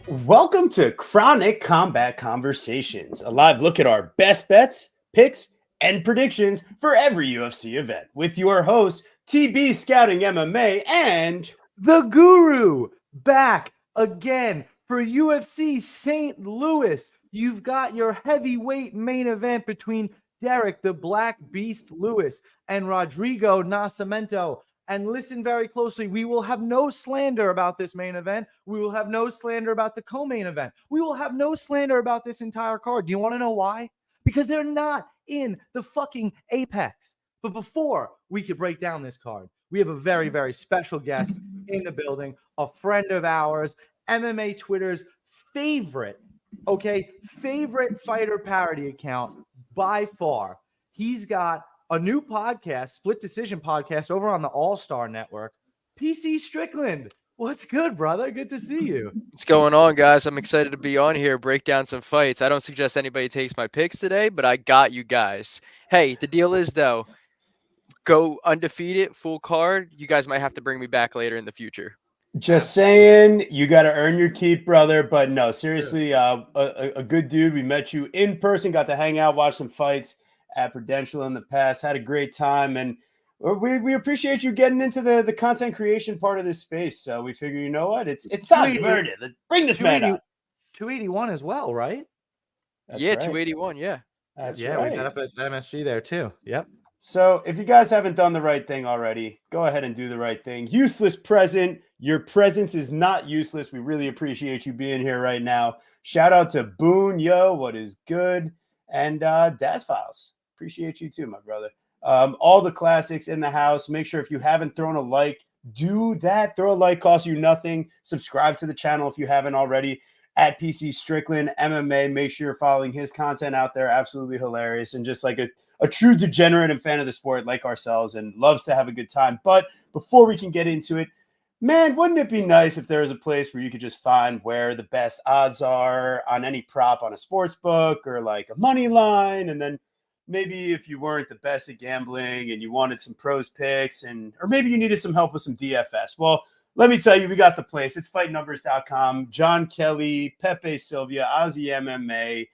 Welcome to Chronic Combat Conversations, a live look at our best bets, picks, and predictions for every UFC event with your hosts, TB Scouting MMA and The Guru back again for UFC St. Louis. You've got your heavyweight main event between Derek the Black Beast Lewis and Rodrigo Nascimento. And listen very closely. We will have no slander about this main event. We will have no slander about the co-main event. We will have no slander about this entire card. Do you want to know why? Because they're not in the fucking Apex. But before we could break down this card, we have a very, very special guest in the building, a friend of ours, MMA Twitter's favorite fighter parody account by far. He's got a new podcast, Split Decision podcast, over on the All-Star Network. PC Strickland, what's good, brother? Good to see you. What's going on, guys? I'm excited to be on here, break down some fights. I don't suggest anybody takes my picks today, but I got you guys. Hey, the deal is, though, go undefeated, full card. You guys might have to bring me back later in the future. just saying, you got to earn your keep, brother. But no, seriously, a good dude. We met you in person, got to hang out, watch some fights at Prudential in the past, had a great time, and we appreciate you getting into the content creation part of this space. So we figure, you know what, it's time to earn it. Bring this man out. 281 as well, right? That's yeah, right. 281, yeah. That's yeah, right. we got up at MSG there too. Yep. So if you guys haven't done the right thing already, go ahead and do the right thing. Useless present. Your presence is not useless. We really appreciate you being here right now. Shout out to Boone, yo, what is good? And Daz Files. Appreciate you too, my brother. All the classics in the house. Make sure if you haven't thrown a like, do that. Throw a like, costs you nothing. Subscribe to the channel if you haven't already. At PC Strickland MMA. Make sure you're following his content out there. Absolutely hilarious. And just like a true degenerate and fan of the sport like ourselves and loves to have a good time. But before we can get into it, man, wouldn't it be nice if there was a place where you could just find where the best odds are on any prop on a sports book or like a money line? And then maybe if you weren't the best at gambling and you wanted some pros picks or maybe you needed some help with some DFS. Well, let me tell you, we got the place. It's fightnumbers.com. John Kelly, Pepe Sylvia, Ozzy MMA,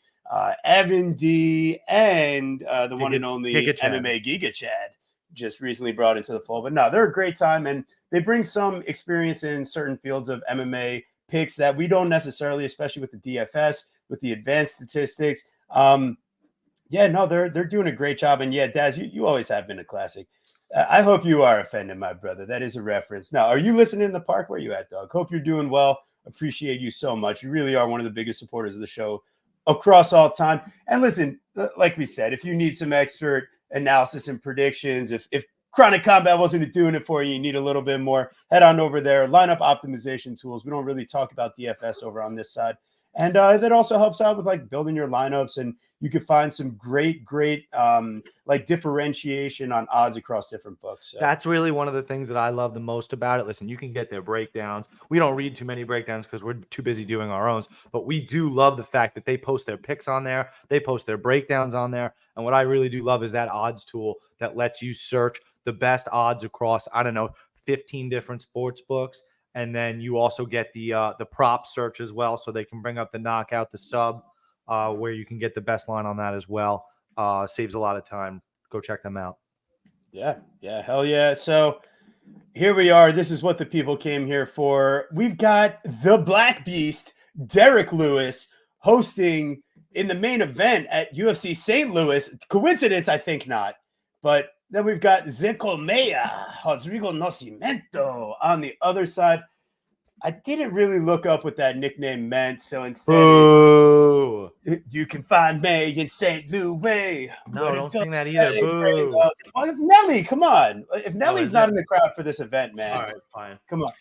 Evan D, and the one and only MMA Giga Chad just recently brought into the fold. But no, they're a great time, and they bring some experience in certain fields of MMA picks that we don't necessarily, especially with the DFS, with the advanced statistics. Yeah, no, they're doing a great job. And yeah, Daz, you always have been a classic. I hope you are offended, my brother. That is a reference. Now, are you listening in the park? Where you at, dog? Hope you're doing well. Appreciate you so much. You really are one of the biggest supporters of the show across all time. And listen, like we said, if you need some expert analysis and predictions, if Chronic Combat wasn't doing it for you, you need a little bit more, head on over there. Lineup optimization tools. We don't really talk about DFS over on this side. And that also helps out with like building your lineups, and you can find some great like differentiation on odds across different books. So. That's really one of the things that I love the most about it. Listen, you can get their breakdowns. We don't read too many breakdowns because we're too busy doing our own, but we do love the fact that they post their picks on there. They post their breakdowns on there. And what I really do love is that odds tool that lets you search the best odds across, 15 different sports books. And then you also get the prop search as well, so they can bring up the knockout, the sub, where you can get the best line on that as well. Saves a lot of time. Go check them out. Yeah, hell yeah. So here we are. This is what the people came here for. We've got the Black Beast, Derek Lewis, hosting in the main event at UFC St. Louis. Coincidence? I think not. But then we've got Zekolmeya, Rodrigo Nascimento on the other side. I didn't really look up what that nickname meant, so instead, you can find me in St. Louis. No, don't sing that either. Boo. Well, it's Nelly. Come on. If Nelly's not in the crowd for this event, man. All right, fine. Come on.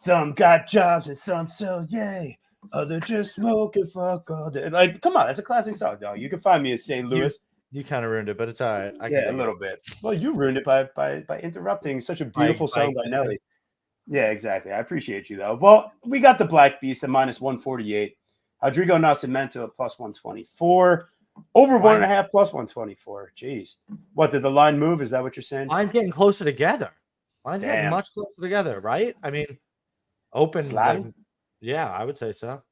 Some got jobs and some sell yay. Other just smoking fuck all day. Like, come on. That's a classic song, dog. You can find me in St. Louis. You kind of ruined it, but it's all right. A little bit. Well, you ruined it by interrupting such a beautiful song by Nelly. Yeah, exactly. I appreciate you, though. Well, we got the Black Beast at minus 148. Rodrigo Nascimento at plus 124. Over 1.5 plus 124. Jeez. What, did the line move? Is that what you're saying? Line's getting closer together. Getting much closer together, right? I mean, open. Sliding? Yeah, I would say so.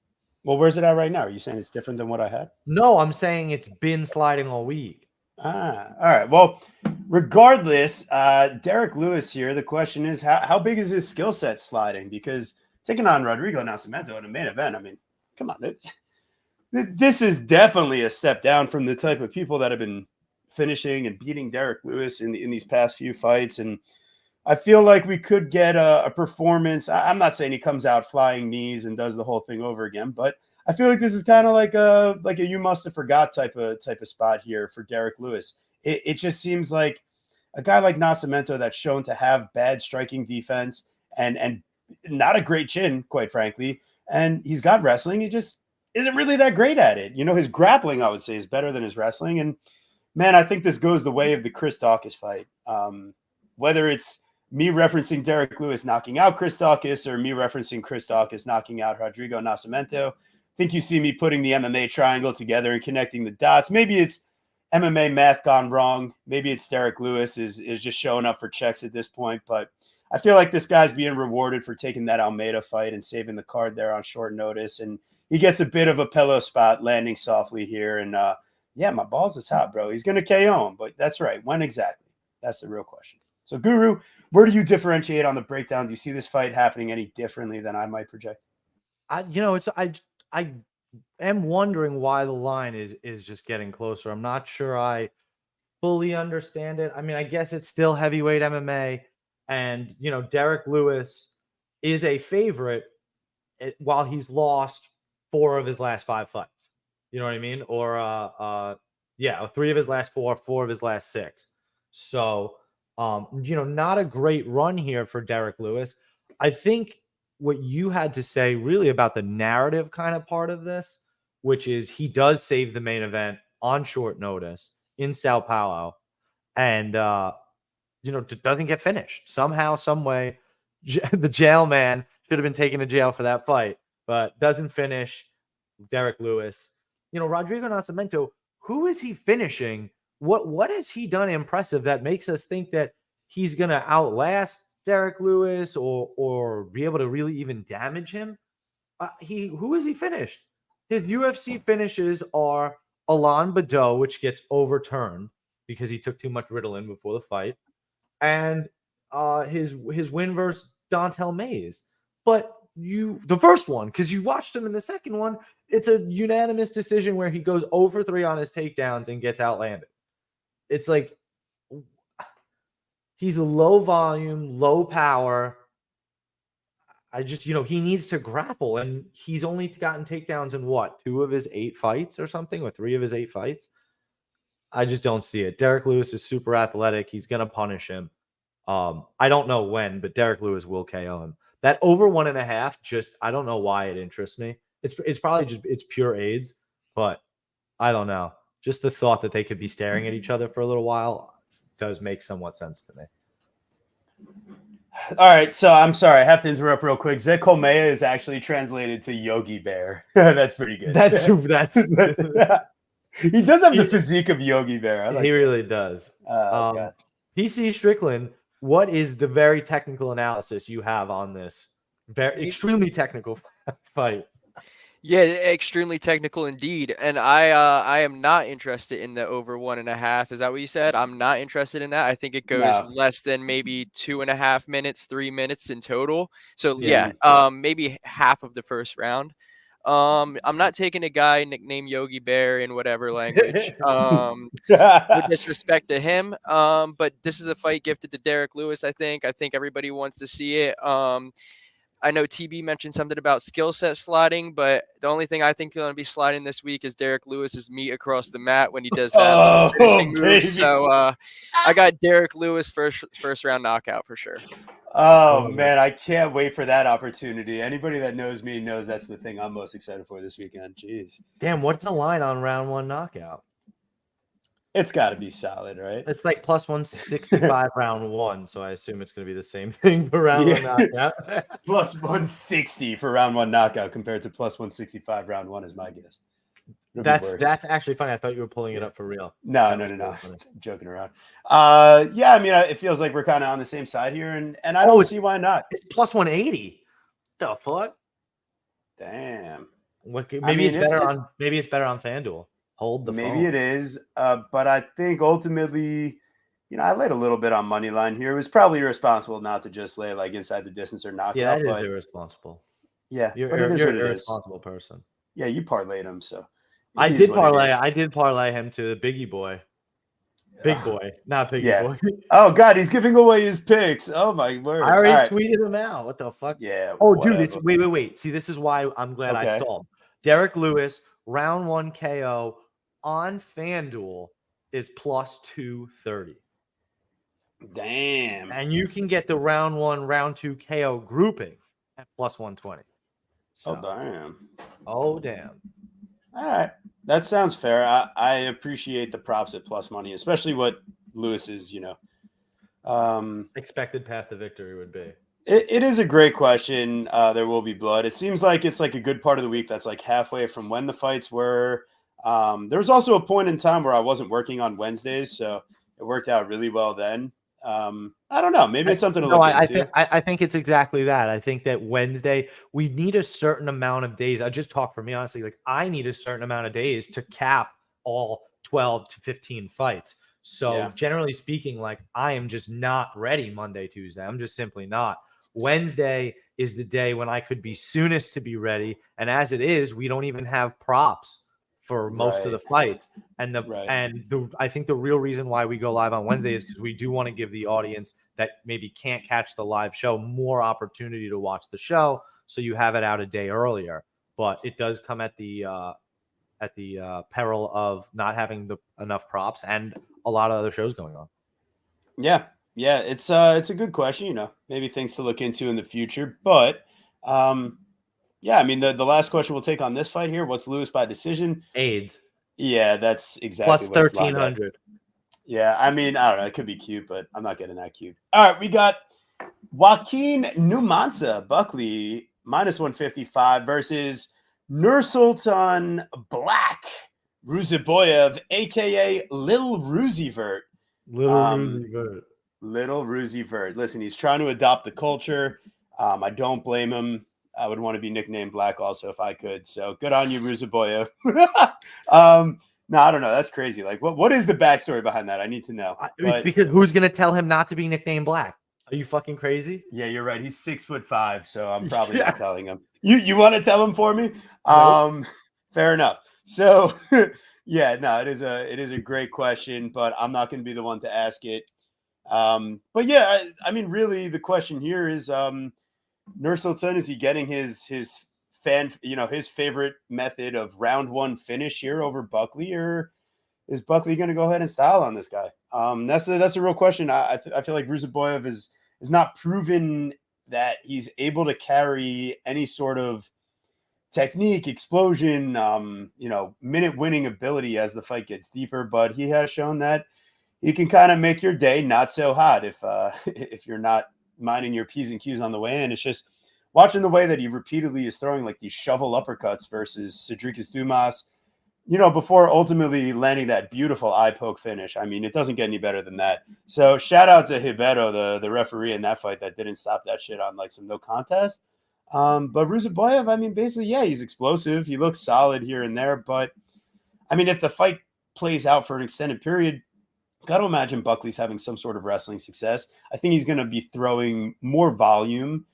Well, where's it at right now? Are you saying it's different than what I had? No, I'm saying it's been sliding all week. All right. Well, regardless, Derek Lewis here. The question is, how big is his skill set sliding? Because taking on Rodrigo Nascimento in a main event, I mean, come on, this is definitely a step down from the type of people that have been finishing and beating Derek Lewis in these past few fights. And I feel like we could get a performance. I'm not saying he comes out flying knees and does the whole thing over again, but I feel like this is kind of like a you must have forgot type of spot here for Derek Lewis. It just seems like a guy like Nascimento that's shown to have bad striking defense and not a great chin, quite frankly. And he's got wrestling. He just isn't really that great at it. You know, his grappling, I would say, is better than his wrestling. And man, I think this goes the way of the Chris Daukaus fight. Whether it's me referencing Derek Lewis knocking out Chris Daukaus or me referencing Chris Daukaus knocking out Rodrigo Nascimento, I think you see me putting the MMA triangle together and connecting the dots. Maybe it's MMA math gone wrong. Maybe it's Derek Lewis is just showing up for checks at this point. But I feel like this guy's being rewarded for taking that Almeida fight and saving the card there on short notice. And he gets a bit of a pillow spot landing softly here. And yeah, my balls is hot, bro. He's going to KO him. But that's right. When exactly? That's the real question. So, Guru, where do you differentiate on the breakdown? Do you see this fight happening any differently than I might project? I am wondering why the line is just getting closer. I'm not sure I fully understand it. I mean, I guess it's still heavyweight MMA, and Derek Lewis is a favorite while he's lost 4 of his last 5 fights. You know what I mean? Or 3 of his last 4, 4 of his last 6. So, not a great run here for Derek Lewis. I think what you had to say really about the narrative kind of part of this, which is he does save the main event on short notice in Sao Paulo and, doesn't get finished somehow, some way. The jail man should have been taken to jail for that fight, but doesn't finish. Derek Lewis, Rodrigo Nascimento, who is he finishing? What has he done impressive that makes us think that he's going to outlast Derek Lewis or be able to really even damage him? Who has he finished? His UFC finishes are Alain Badeau, which gets overturned because he took too much Ritalin before the fight, and his win versus Dontel Mays. But the first one, because you watched him in the second one, it's a unanimous decision where he goes over 3 on his takedowns and gets outlanded. It's like he's a low volume, low power. I just, he needs to grapple, and he's only gotten takedowns in 2 of his 8 fights or something, or 3 of his 8 fights. I just don't see it. Derek Lewis is super athletic. He's going to punish him. I don't know when, but Derek Lewis will KO him. That over 1.5, I don't know why it interests me. It's probably it's pure AIDS, but I don't know. Just the thought that they could be staring at each other for a little while does make somewhat sense to me. All right, so I'm sorry, I have to interrupt real quick. Zekolmeya is actually translated to Yogi Bear. That's pretty good. That's he does have the physique of Yogi Bear. He really does. PC Strickland, what is the very technical analysis you have on this extremely technical fight? Yeah, extremely technical indeed. And I am not interested in the over 1.5. Is that what you said? I'm not interested in that. I think it goes less than maybe 2.5 minutes, 3 minutes in total. So maybe half of the first round. I'm not taking a guy nicknamed Yogi Bear in whatever language. With disrespect to him. But this is a fight gifted to Derek Lewis, I think. I think everybody wants to see it. I know TB mentioned something about skill set sliding, but the only thing I think is going to be sliding this week is Derek Lewis's meat across the mat when he does that finishing move. So I got Derek Lewis first round knockout for sure. Oh, man, I can't wait for that opportunity. Anybody that knows me knows that's the thing I'm most excited for this weekend. Jeez. Damn, what's the line on round 1 knockout? It's got to be solid, right? It's like plus 165 round 1, so I assume it's going to be the same thing for round 1 knockout. Plus 160 for round 1 knockout compared to plus 165 round 1 is my guess. That's actually funny. I thought you were pulling it up for real. No. I'm joking around. Yeah, I mean, it feels like we're kind of on the same side here, and I don't see why not. It's plus 180. The fuck? Damn. Maybe it's better on FanDuel. Hold the maybe phone. it is, but I think ultimately, I laid a little bit on money line here. It was probably irresponsible not to just lay like inside the distance or Yeah, knockout, that is but irresponsible. yeah, You're but it is you're what an it is. irresponsible person. Yeah, you parlayed him, so I it is did what it is. parlay him to Biggie Boy. Big Ugh, Boy, not Biggie yeah. Boy. Oh God, he's giving away his picks. Oh my word! I All already right. tweeted him out. What the fuck? Yeah. Oh, dude, it's Whatever. wait. See, this is why I'm glad I Okay. stalled. Derek Lewis, round 1 KO on FanDuel is plus 230. Damn. And you can get the round 1, round 2 KO grouping at plus 120. Oh So, damn. oh damn. All right. That sounds fair. I appreciate the props at plus money, especially what Lewis is. Expected path to victory would be. It is a great question. There will be blood. It seems like it's like a good part of the week that's like halfway from when the fights were. There was also a point in time where I wasn't working on Wednesdays, so it worked out really well then. I don't know. Maybe it's something to look into. I think it's exactly that. I think that Wednesday we need a certain amount of days. I just talk for me honestly. Like I need a certain amount of days to cap all 12 to 15 fights. So Yeah. generally speaking, like I am just not ready Monday, Tuesday. I'm just simply not. Wednesday is the day when I could be soonest to be ready. And as it is, we don't even have props for most of the Right. fights. And Right. I think the real reason why we go live on Wednesday is because we do want to give the audience that maybe can't catch the live show more opportunity to watch the show. So you have it out a day earlier. But it does come at the peril of not having enough props and a lot of other shows going on. Yeah. Yeah. It's a good question. Maybe things to look into in the future. But yeah, I mean the last question we'll take on this fight here. What's Lewis by decision? AIDS Yeah, that's exactly plus what it's lined at. 1,300. Yeah, I mean, I don't know. It could be cute, but I'm not getting that cute. All right, we got Joaquin Numanza Buckley minus 155 versus Nursultan Black Ruziboyev, aka Lil Ruzivert. Little Roosevelt. Little Ruzivert. Listen, he's trying to adopt the culture. I don't blame him. I would want to be nicknamed Black also if I could. So good on you, Ruziboyev. No, I don't know. That's crazy. Like, what is the backstory behind that? I need to know. It's because who's going to tell him not to be nicknamed Black? Are you fucking crazy? Yeah, you're right. He's 6'5", so I'm probably not telling him. You want to tell him for me? Nope. Fair enough. So, yeah, no, it is a great question, but I'm not going to be the one to ask it. But yeah, I mean, really, the question here is, Nursultan, is he getting his his favorite method of round 1 finish here over Buckley, or is Buckley going to go ahead and style on this guy? That's a real question. I feel like Ruziboyev is not proven that he's able to carry any sort of technique, explosion, minute winning ability as the fight gets deeper, but he has shown that he can kind of make your day not so hot if you're not minding your P's and Q's on the way in. It's just watching the way that he repeatedly is throwing like these shovel uppercuts versus Cedricus Dumas, before ultimately landing that beautiful eye poke finish. I mean, it doesn't get any better than that. So shout out to Hibero, the referee in that fight that didn't stop that shit on like some no contest. But Ruziboyev, I mean, basically, yeah, he's explosive. He looks solid here and there. But I mean, if the fight plays out for an extended period, got to imagine Buckley's having some sort of wrestling success. I think he's going to be throwing more volume,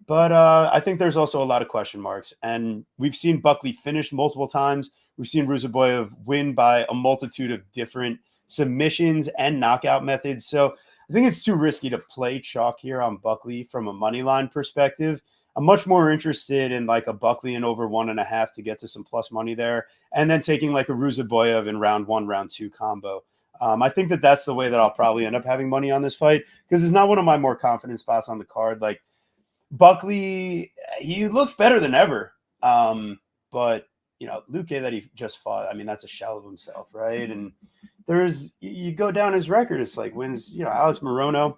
but I think there's also a lot of question marks. And we've seen Buckley finish multiple times. We've seen Ruziboyev win by a multitude of different submissions and knockout methods. So I think it's too risky to play chalk here on Buckley from a money line perspective. I'm much more interested in like a Buckley and over 1.5 to get to some plus money there, and then taking like a Ruziboyev in round 1, round 2 combo. I think that's the way that I'll probably end up having money on this fight, because it's not one of my more confident spots on the card. Like Buckley, he looks better than ever. But Luque that he just fought, I mean, that's a shell of himself, right? And you go down his record, it's like wins, Alex Morono.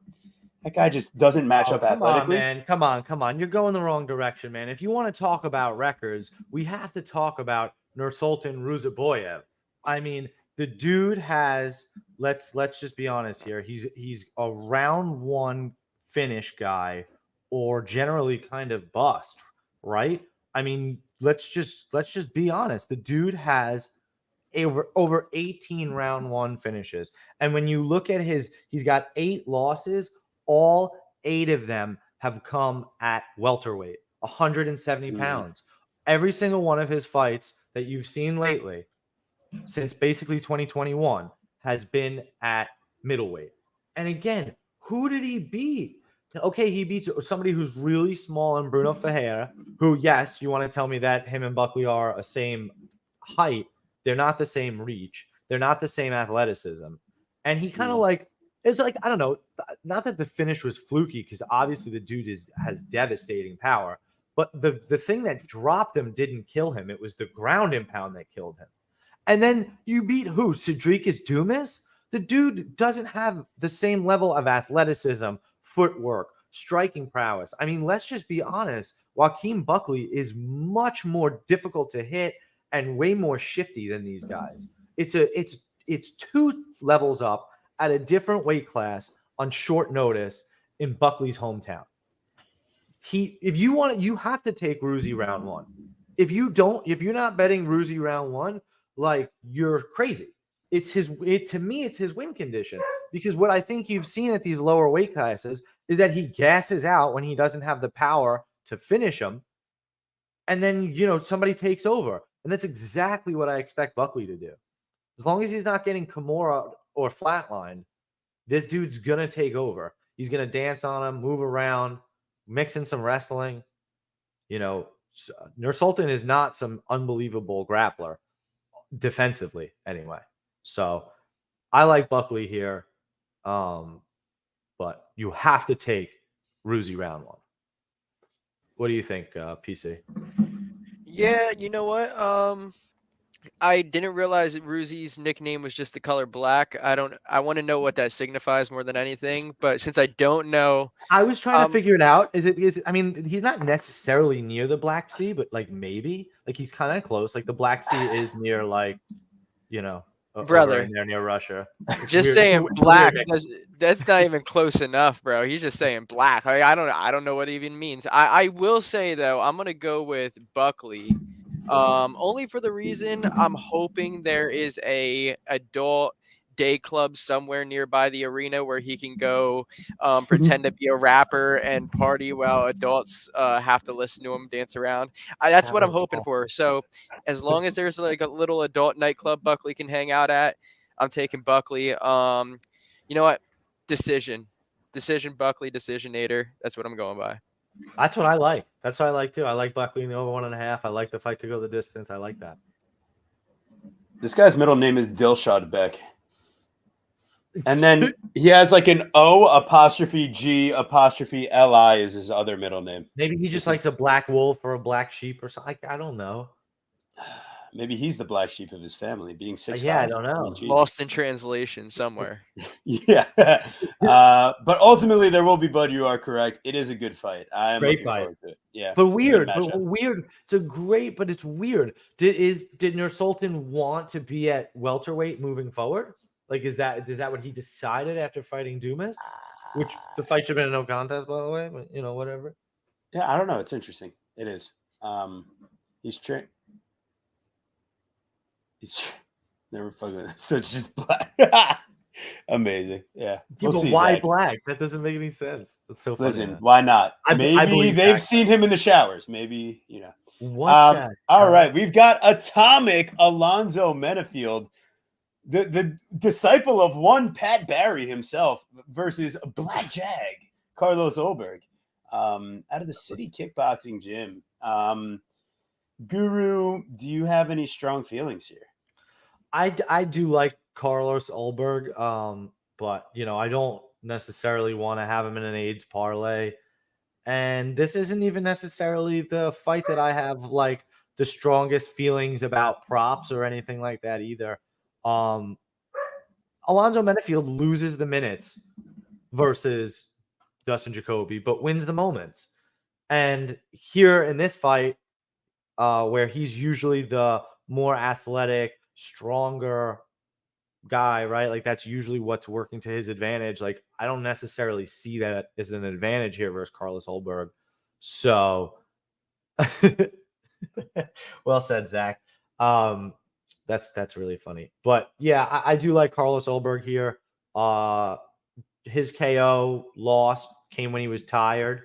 That guy just doesn't match up athletically. Come on, man. Come on. You're going the wrong direction, man. If you want to talk about records, we have to talk about Nursultan Ruziboyev. I mean, the dude has, let's just be honest here. He's a round 1 finish guy, or generally kind of bust, right? I mean, let's just be honest. The dude has over 18 round one finishes. And when you look at he's got 8 losses, all 8 of them have come at welterweight, 170 pounds. Every single one of his fights that you've seen lately, since basically 2021, has been at middleweight. And again, who did he beat? Okay, he beats somebody who's really small in Bruno Ferreira, who, yes, you want to tell me that him and Buckley are a same height. They're not the same reach. They're not the same athleticism. And he kind of it's like, I don't know, not that the finish was fluky, because obviously the dude has devastating power. But the thing that dropped him didn't kill him. It was the ground and pound that killed him. And then you beat who? Cedricus Dumas? The dude doesn't have the same level of athleticism, footwork, striking prowess. I mean, let's just be honest. Joaquin Buckley is much more difficult to hit and way more shifty than these guys. It's 2 levels up at a different weight class on short notice in Buckley's hometown. If you want it, you have to take Ruzi round 1. If you're not betting Ruzi round 1, like, you're crazy. To me, it's his win condition, because what I think you've seen at these lower weight classes is that he gasses out when he doesn't have the power to finish him. And then, somebody takes over. And that's exactly what I expect Buckley to do. As long as he's not getting Kimura or flatlined, this dude's going to take over. He's going to dance on him, move around, mix in some wrestling. Nursultan is not some unbelievable grappler, defensively anyway. So I like Buckley here. But you have to take Ruzi round 1. What do you think, PC? Yeah, you know what? I didn't realize that Ruzi's nickname was just the color black. I want to know what that signifies more than anything. But since I don't know, I was trying to figure it out. I mean, he's not necessarily near the Black Sea, but like maybe, like, he's kind of close. Like, the Black Sea is near, like, brother, in there near Russia. Just saying black, that's not even close enough, bro. He's just saying black. I don't know what it even means. I will say, though, I'm gonna go with Buckley, only for the reason I'm hoping there is a adult day club somewhere nearby the arena where he can go pretend to be a rapper and party while adults have to listen to him dance around. That's what I'm hoping for. So as long as there's like a little adult nightclub Buckley can hang out at, I'm taking Buckley. You know what? Decision Buckley, decisionator. That's what I'm going by. That's what I like. That's what I like too. I like Buckley in the over 1.5. I like the fight to go the distance. I like that. This guy's middle name is Dilshad Beck. And then he has like an O''G''Li is his other middle name. Maybe he just likes a black wolf or a black sheep or something. I don't know. Maybe he's the black sheep of his family, being 6'5". Yeah, I don't know. Lost in translation somewhere. Yeah. But ultimately, there will be, Bud. You are correct. It is a good fight. I am looking forward to it. Yeah. But weird. It's a great, but it's weird. Did Nursultan want to be at welterweight moving forward? Like, is that what he decided after fighting Dumas? Which the fight should have been a no contest, by the way. But, whatever. Yeah, I don't know. It's interesting. It is. He's never fucking. So it's just black. Amazing. Yeah. But why black? That doesn't make any sense. That's so funny. Listen, why not? Maybe they've seen him in the showers. Maybe, What? All right. We've got Atomic Alonzo Menafield, the disciple of one Pat Barry himself, versus Black Jag Carlos Olberg, out of the City Kickboxing Gym. Guru, do you have any strong feelings here? I do like Carlos Olberg, but I don't necessarily want to have him in an AIDS parlay. And this isn't even necessarily the fight that I have like the strongest feelings about props or anything like that either. Alonzo Menafield loses the minutes versus Dustin Jacoby, but wins the moments. And here in this fight, where he's usually the more athletic, stronger guy, right? Like, that's usually what's working to his advantage. Like, I don't necessarily see that as an advantage here versus Carlos Olberg. So Well said, Zach. That's really funny. But yeah, I do like Carlos Ulberg here. His KO loss came when he was tired.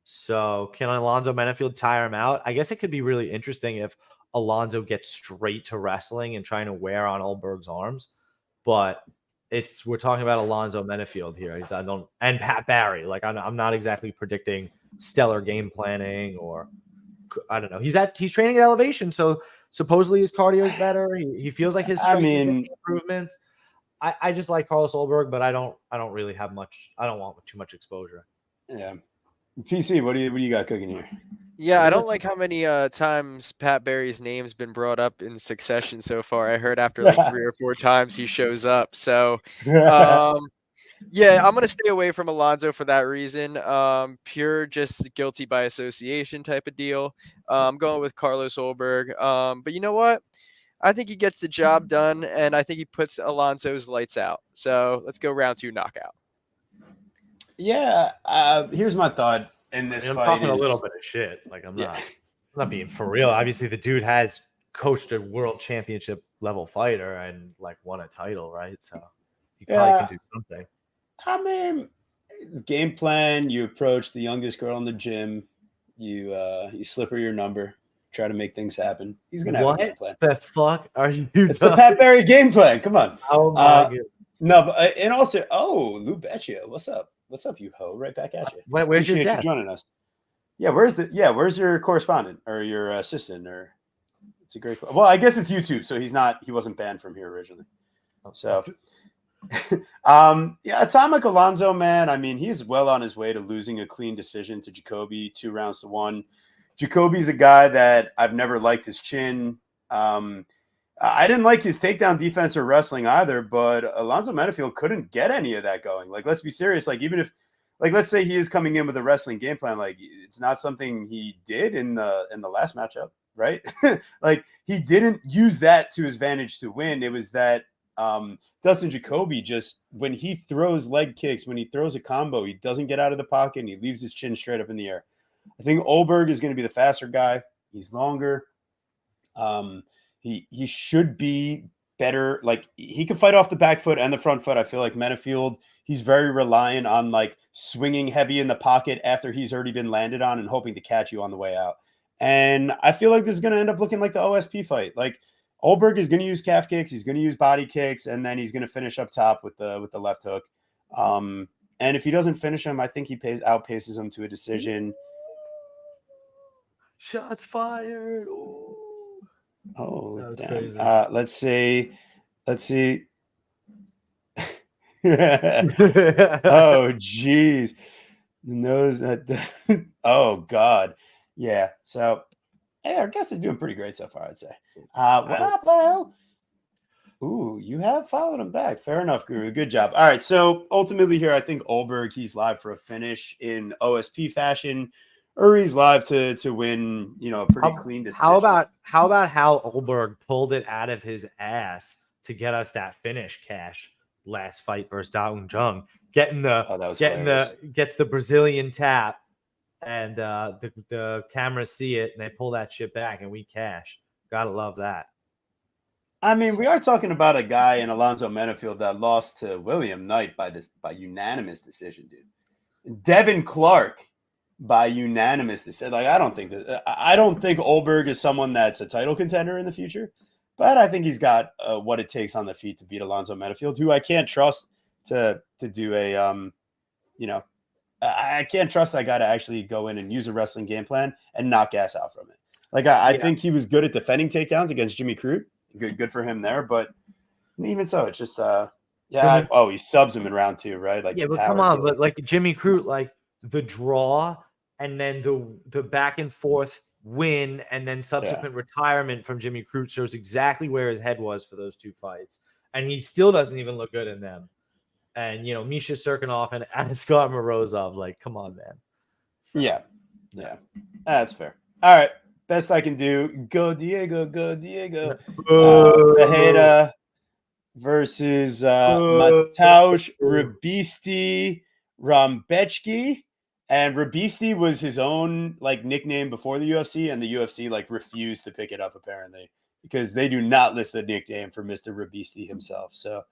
So can Alonzo Menifield tire him out? I guess it could be really interesting if Alonzo gets straight to wrestling and trying to wear on Ulberg's arms. But we're talking about Alonzo Menifield here. And Pat Barry. Like I'm not exactly predicting stellar game planning, or I don't know. He's training at elevation, so supposedly his cardio is better. He feels like his strength is making improvements. I just like Carlos Ulberg, but I don't really have much. I don't want too much exposure. Yeah. PC, what do you got cooking here? Yeah, I don't like how many times Pat Barry's name's been brought up in succession so far. I heard after like 3 or 4 times he shows up. So, yeah, I'm gonna stay away from Alonzo for that reason. Pure just guilty by association type of deal. I'm going with Carlos Ulberg. But you know what? I think he gets the job done, and I think he puts Alonso's lights out. So let's go round 2 knockout. Yeah, here's my thought in this I'm fight. talking a little bit of shit. Like I'm not being for real. Obviously, the dude has coached a world championship level fighter and like won a title, right? So he probably can do something. I mean, game plan. You approach the youngest girl in the gym. You slip her your number. Try to make things happen. He's gonna have a game plan. What the fuck are you? It's the Pat Barry game plan. Come on. Oh my god. No, but and also, Lou Beccia, what's up? What's up, you hoe? Right back at you. Where's your dad? Joining us? Yeah, where's your correspondent or your assistant? Or it's a great. Well, I guess it's YouTube, so he wasn't banned from here originally. So, Atomic Alonzo, man. I mean, he's well on his way to losing a clean decision to Jacoby, 2 rounds to 1. Jacoby's a guy that I've never liked his chin. I didn't like his takedown defense or wrestling either, but Alonzo Menifield couldn't get any of that going. Like, let's be serious. Like, even if, like, let's say he is coming in with a wrestling game plan, like, it's not something he did in the last matchup, right? Like, he didn't use that to his advantage to win. It was that Dustin Jacoby just, when he throws leg kicks, when he throws a combo, he doesn't get out of the pocket and he leaves his chin straight up in the air. I think Ulberg is going to be the faster guy. He's longer. He should be better. Like, he can fight off the back foot and the front foot. I feel like Menifield, he's very reliant on like swinging heavy in the pocket after he's already been landed on and hoping to catch you on the way out. And I feel like this is going to end up looking like the OSP fight. Like, Ulberg is going to use calf kicks. He's going to use body kicks, and then he's going to finish up top with the left hook. And if he doesn't finish him, I think he outpaces him to a decision. Shots fired. Ooh. Oh, that was damn. crazy. Let's see. Oh, geez. The nose. Oh, God. Yeah. So, hey, our guest is doing pretty great so far, I'd say. What up, Leo? Ooh, you have followed him back. Fair enough, Guru. Good job. All right. So, ultimately here, I think Ulberg, he's live for a finish in OSP fashion. Or he's live to win, a pretty clean decision. How about how Ulberg pulled it out of his ass to get us that finish cash last fight versus Daung Jung, gets the Brazilian tap, and the cameras see it and they pull that shit back and we cash. Gotta love that. I mean, we are talking about a guy in Alonzo Menifield that lost to William Knight by unanimous decision, dude. Devin Clark. By unanimous decision. Like, I don't think Ulberg is someone that's a title contender in the future, but I think he's got what it takes on the feet to beat Alonzo Menifield, who I can't trust to do a I can't trust that guy to actually go in and use a wrestling game plan and knock gas out from it. Like, I think he was good at defending takedowns against Jimmy Crute. Good for him there, but even so, it's just he subs him in round 2, right? Like, yeah, but come on, but like Jimmy Crute, like the draw and then the back and forth win and then subsequent retirement from Jimmy Crute shows exactly where his head was for those 2 fights, and he still doesn't even look good in them. And Misha Serkinov and Askar Morozov, like, come on, man. So, yeah, that's fair. All right, best I can do. Go Diego. Tejeda versus Mateusz Rabisti Rambecki. And Rabisti was his own like nickname before the UFC, and the UFC like refused to pick it up apparently because they do not list a nickname for Mr. Rabisti himself. So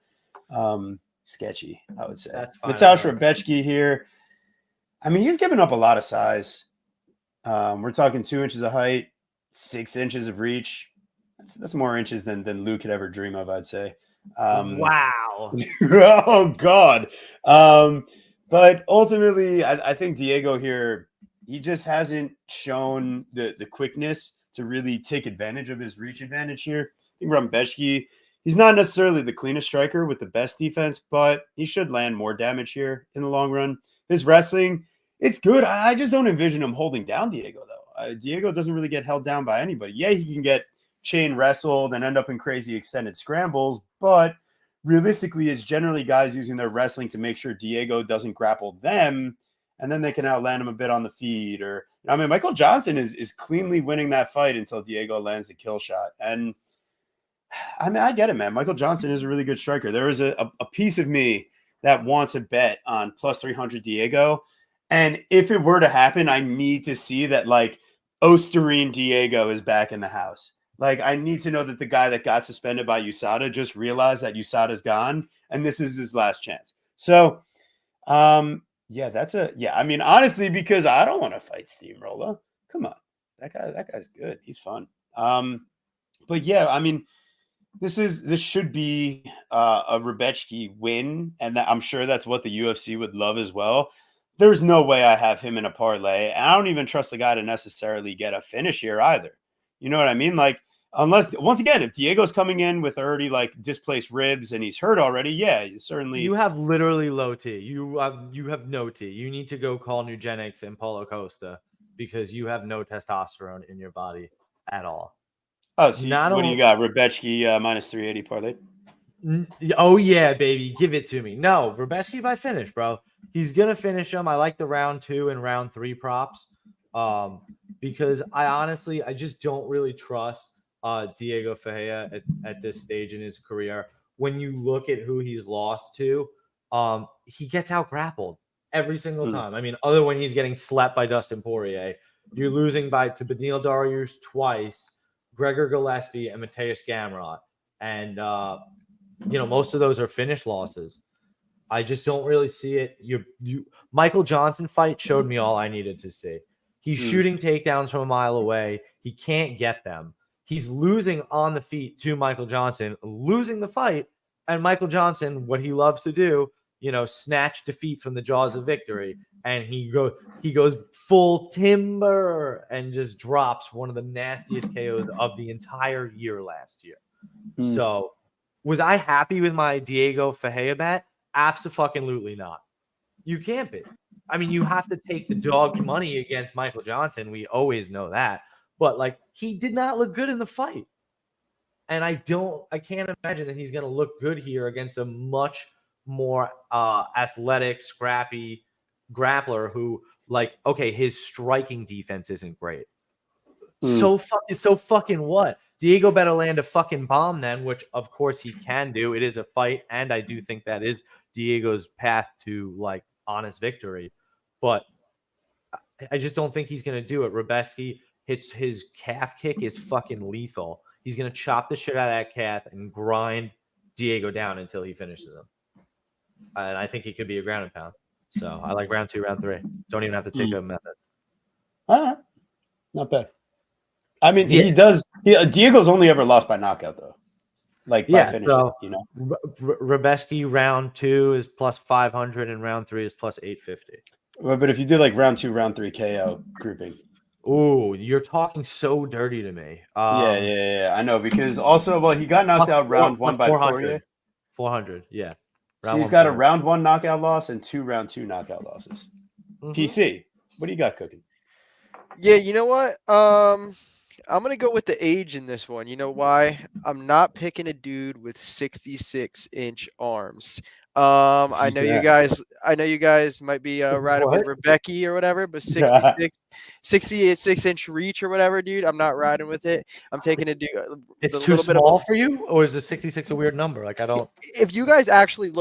sketchy, I would say. That's fine. Mateusz Rebecki here. I mean, he's given up a lot of size. We're talking 2 inches of height, 6 inches of reach. That's more inches than Luke could ever dream of, I'd say. Wow. Oh God. But ultimately, I think Diego here, he just hasn't shown the quickness to really take advantage of his reach advantage here. I think Rumbeshki, he's not necessarily the cleanest striker with the best defense, but he should land more damage here in the long run. His wrestling, it's good. I just don't envision him holding down Diego, though. Diego doesn't really get held down by anybody. Yeah, he can get chain wrestled and end up in crazy extended scrambles, but realistically, it's generally guys using their wrestling to make sure Diego doesn't grapple them, and then they can outland him a bit on the feet. Or I mean, Michael Johnson is cleanly winning that fight until Diego lands the kill shot. And I mean, I get it, man. Michael Johnson is a really good striker. There is a piece of me that wants a bet on plus 300 Diego. And if it were to happen, I need to see that like Osterine Diego is back in the house. Like, I need to know that the guy that got suspended by USADA just realized that USADA's gone and this is his last chance. So, yeah, I mean, honestly, because I don't want to fight Steamroller. Come on. That guy's good. He's fun. But yeah, I mean, this should be a Rebecki win, and I'm sure that's what the UFC would love as well. There's no way I have him in a parlay, and I don't even trust the guy to necessarily get a finish here either. You know what I mean? Like, unless, once again, if Diego's coming in with already like displaced ribs and he's hurt already, yeah, certainly. You have literally low T. You have no T. You need to go call Nugenics and Paulo Costa because you have no testosterone in your body at all. Oh, so what do you got? Rebecki minus 380 parlay. Oh yeah, baby, give it to me. No, Rebecki by finish, bro. He's gonna finish him. I like the round 2 and round 3 props, because I just don't really trust Diego Ferreira at this stage in his career. When you look at who he's lost to, he gets out grappled every single time. I mean, other when he's getting slapped by Dustin Poirier, you're losing to Beneil Dariush twice, Gregor Gillespie, and Mateus Gamrot, and most of those are finish losses. I just don't really see it. Michael Johnson fight showed me all I needed to see. He's shooting takedowns from a mile away. He can't get them. He's losing on the feet to Michael Johnson, losing the fight. And Michael Johnson, what he loves to do, snatch defeat from the jaws of victory. And he goes full timber and just drops one of the nastiest KOs of the entire year last year. So was I happy with my Diego Ferreira bet? Absolutely not. You can't be. I mean, you have to take the dog money against Michael Johnson. We always know that. But like, he did not look good in the fight. And I can't imagine that he's going to look good here against a much more athletic, scrappy grappler who, like, okay, his striking defense isn't great. So fucking what? Diego better land a fucking bomb then, which of course he can do. It is a fight, and I do think that is Diego's path to like honest victory. But I just don't think he's going to do it. Rebecki hits his calf kick is fucking lethal. He's going to chop the shit out of that calf and grind Diego down until he finishes him. And I think he could be a ground and pound. So I like round 2, round 3. Don't even have to take a method. All right. Not bad. I mean, he does. Diego's only ever lost by knockout, though. Like, by finishing, so, Rebecki round 2 is plus 500 and round 3 is plus 850. Well, but if you did like round 2, round 3 KO grouping. Ooh, you're talking so dirty to me. Yeah. I know, because also, well, he got knocked out round 1 by 400. 400, yeah. So he's got a round 1 knockout loss and 2 round 2 knockout losses. PC, what do you got cooking? Yeah, you know what? I'm going to go with the age in this one. You know why? I'm not picking a dude with 66-inch arms. I know you guys I know you guys might be riding with What? Rebecca or whatever, but 66-inch reach or whatever, dude. I'm not riding with it. I'm taking It's, the it's too little bit of a. small for you, or is the 66 a weird number? Like I don't. If you guys actually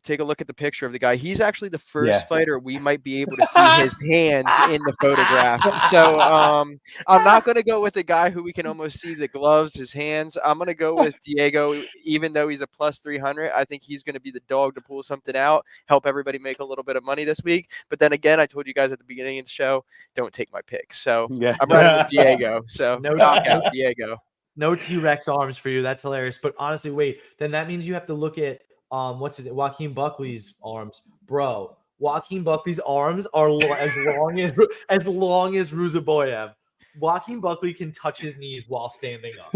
take a look at the picture of the guy. He's actually the first Yeah. fighter we might be able to see his hands in the photograph. So I'm not gonna go with the guy who we can almost see the gloves, his hands. I'm gonna go with Diego, even though he's a plus 300. I think he's gonna be the dog to pull something out, help everybody make a little bit of money this week. But then again, I told you guys at the beginning of the show, don't take my picks. So Yeah. I'm riding with Diego. So No, knockout Diego. no T-Rex arms for you. That's hilarious. But honestly, wait. Then that means you have to look at Joaquin Buckley's arms, bro. Joaquin Buckley's arms are as long as Ruzaboyev. Joaquin Buckley can touch his knees while standing up.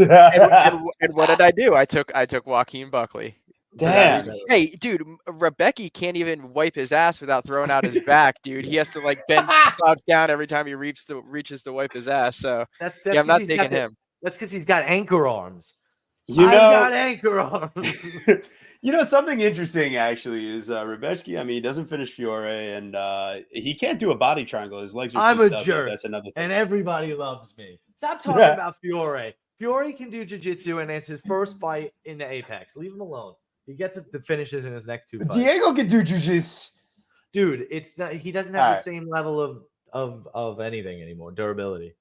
And what did I do? I took Joaquin Buckley. Damn. Hey, dude, Rebecca can't even wipe his ass without throwing out his back, dude. He has to like bend slouch down every time he reaches to wipe his ass. So That's yeah, I'm not he's got taking him. That's because he's got anchor arms. You I've know, got anchor arms. you know something interesting actually is Rebecca. I mean, he doesn't finish Fiore, and he can't do a body triangle. His legs are. I'm too a stubby. jerk, That's another thing. and everybody loves me. Stop talking about Fiore. Fiore can do jiu-jitsu, and it's his first fight in the Apex. Leave him alone. He gets the finishes in his next 2 fights. Diego can do jiu-jitsu. Dude, it's not. He doesn't have the same level of anything anymore. Durability.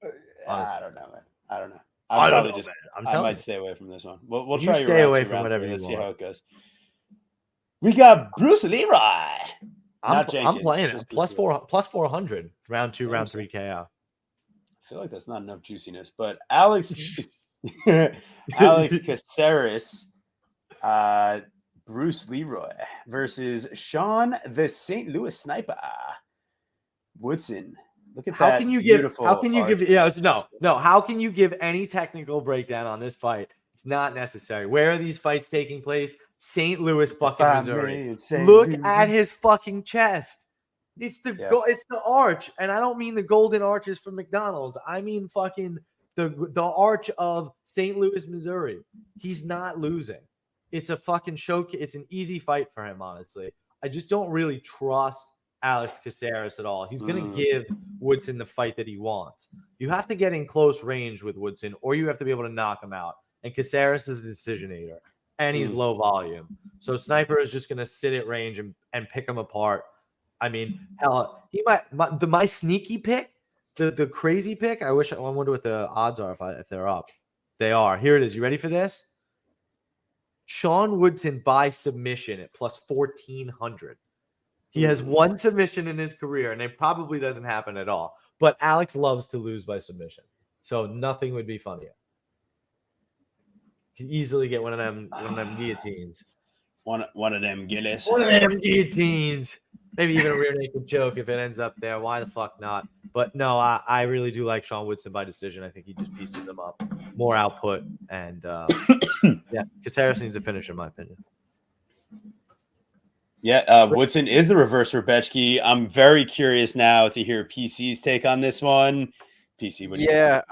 I don't know, man. I don't know. I don't know, man. I might stay away from this one. We'll You try. stay away from whatever you Let's see want. how it goes. We got Bruce Leroy. I'm Jenkins, playing it. just Plus Bruce Leroy. 400. Round 2, round 3 KO. I feel like that's not enough juiciness, but Alex Caceres, Bruce Leroy versus Sean the St. Louis Sniper Woodson. Look at that. How can you give any technical breakdown on this fight? It's not necessary. Where are these fights taking place? St. Louis, fucking Missouri. Look at his fucking chest. It's it's the arch, and I don't mean the golden arches from McDonald's. I mean fucking the arch of St. Louis, Missouri. He's not losing. It's a fucking showcase. It's an easy fight for him, honestly. I just don't really trust Alex Caceres at all. He's going to give Woodson the fight that he wants. You have to get in close range with Woodson, or you have to be able to knock him out. And Caceres is a decisionator, and he's low volume. So Sniper is just going to sit at range and pick him apart. I mean, hell, he might my sneaky pick, the crazy pick. I wonder what the odds are if they're up. They are. Here it is. You ready for this? Sean Woodson by submission at plus 1,400. He has one submission in his career, and it probably doesn't happen at all. But Alex loves to lose by submission, so nothing would be funnier. You can easily get one of them guillotines. One of them Gillis. One of them guillotines. Maybe even a rear naked choke if it ends up there. Why the fuck not? But no, I really do like Sean Woodson by decision. I think he just pieces them up. More output. And yeah, Caceres needs a finish, in my opinion. Yeah, Woodson is the reverse Rebecki. I'm very curious now to hear PC's take on this one. PC, what do you think?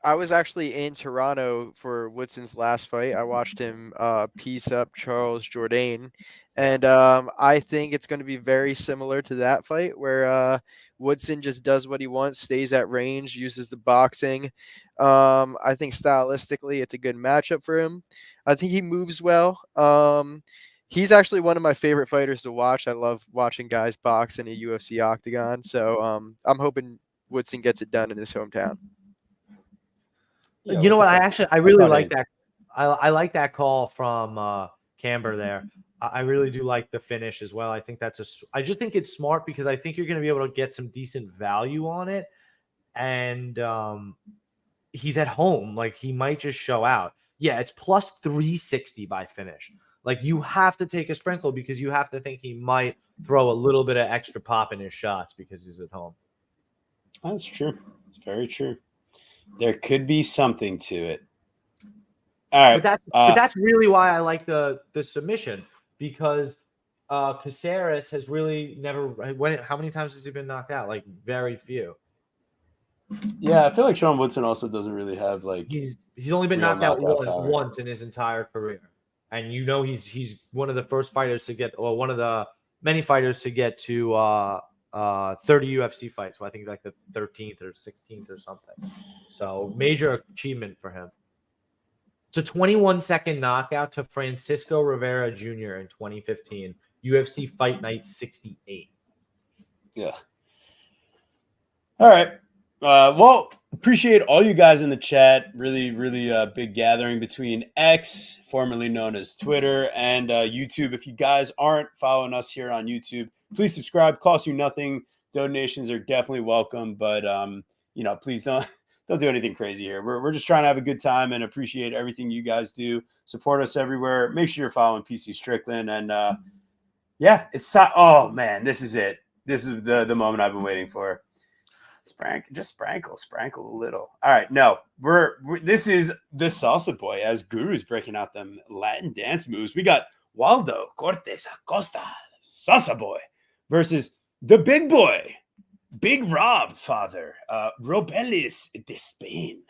I was actually in Toronto for Woodson's last fight. I watched him piece up Charles Jourdain, and I think it's going to be very similar to that fight where Woodson just does what he wants, stays at range, uses the boxing. I think stylistically it's a good matchup for him. I think he moves well. He's actually one of my favorite fighters to watch. I love watching guys box in a UFC octagon. So I'm hoping Woodson gets it done in his hometown. Yeah, you know what? I really like that. I like that call from Camber there. I really do like the finish as well. I think I just think it's smart because I think you're going to be able to get some decent value on it. And he's at home. Like, he might just show out. Yeah, it's plus 360 by finish. Like, you have to take a sprinkle because you have to think he might throw a little bit of extra pop in his shots because he's at home. That's true. It's very true. There could be something to it. All right. But that's really why I like the submission, because Caceres has really never – how many times has he been knocked out? Like, very few. Yeah, I feel like Sean Woodson also doesn't really have, like – He's only been knocked out once in his entire career. And you know he's one of the first fighters to get – or one of the many fighters to get to 30 UFC fights. So I think like the 13th or 16th or something. So major achievement for him. It's a 21-second knockout to Francisco Rivera Jr. in 2015, UFC Fight Night 68. Yeah. All right. Well, appreciate all you guys in the chat. Really, really big gathering between X, formerly known as Twitter, and YouTube. If you guys aren't following us here on YouTube, please subscribe. Costs you nothing. Donations are definitely welcome, but please don't do anything crazy here. We're just trying to have a good time and appreciate everything you guys do. Support us everywhere. Make sure you're following PC Strickland, and yeah, it's time. Oh man, this is it. This is the moment I've been waiting for. Sprinkle a little. All right, no, this is the Salsa Boy as Guru's breaking out them Latin dance moves. We got Waldo Cortez Acosta, Salsa Boy, versus the big boy, Big Rob father, Robelis de Spain.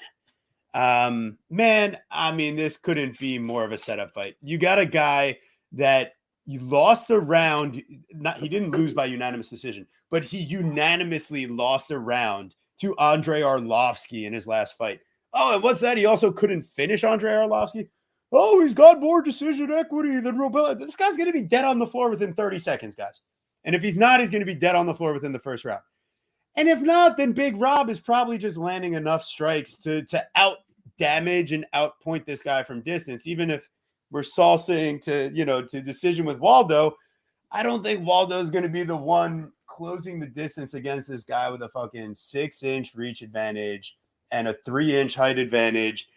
Man, I mean, this couldn't be more of a setup fight. You got a guy that you lost a round. He didn't lose by unanimous decision, but he unanimously lost a round to Andrei Arlovsky in his last fight. Oh, and what's that? He also couldn't finish Andrei Arlovsky. Oh, he's got more decision equity than Robel. This guy's going to be dead on the floor within 30 seconds, guys. And if he's not, he's going to be dead on the floor within the first round. And if not, then Big Rob is probably just landing enough strikes to out damage and outpoint this guy from distance. Even if we're salsaing to decision with Waldo, I don't think Waldo is going to be the one closing the distance against this guy with a fucking 6-inch reach advantage and a 3-inch height advantage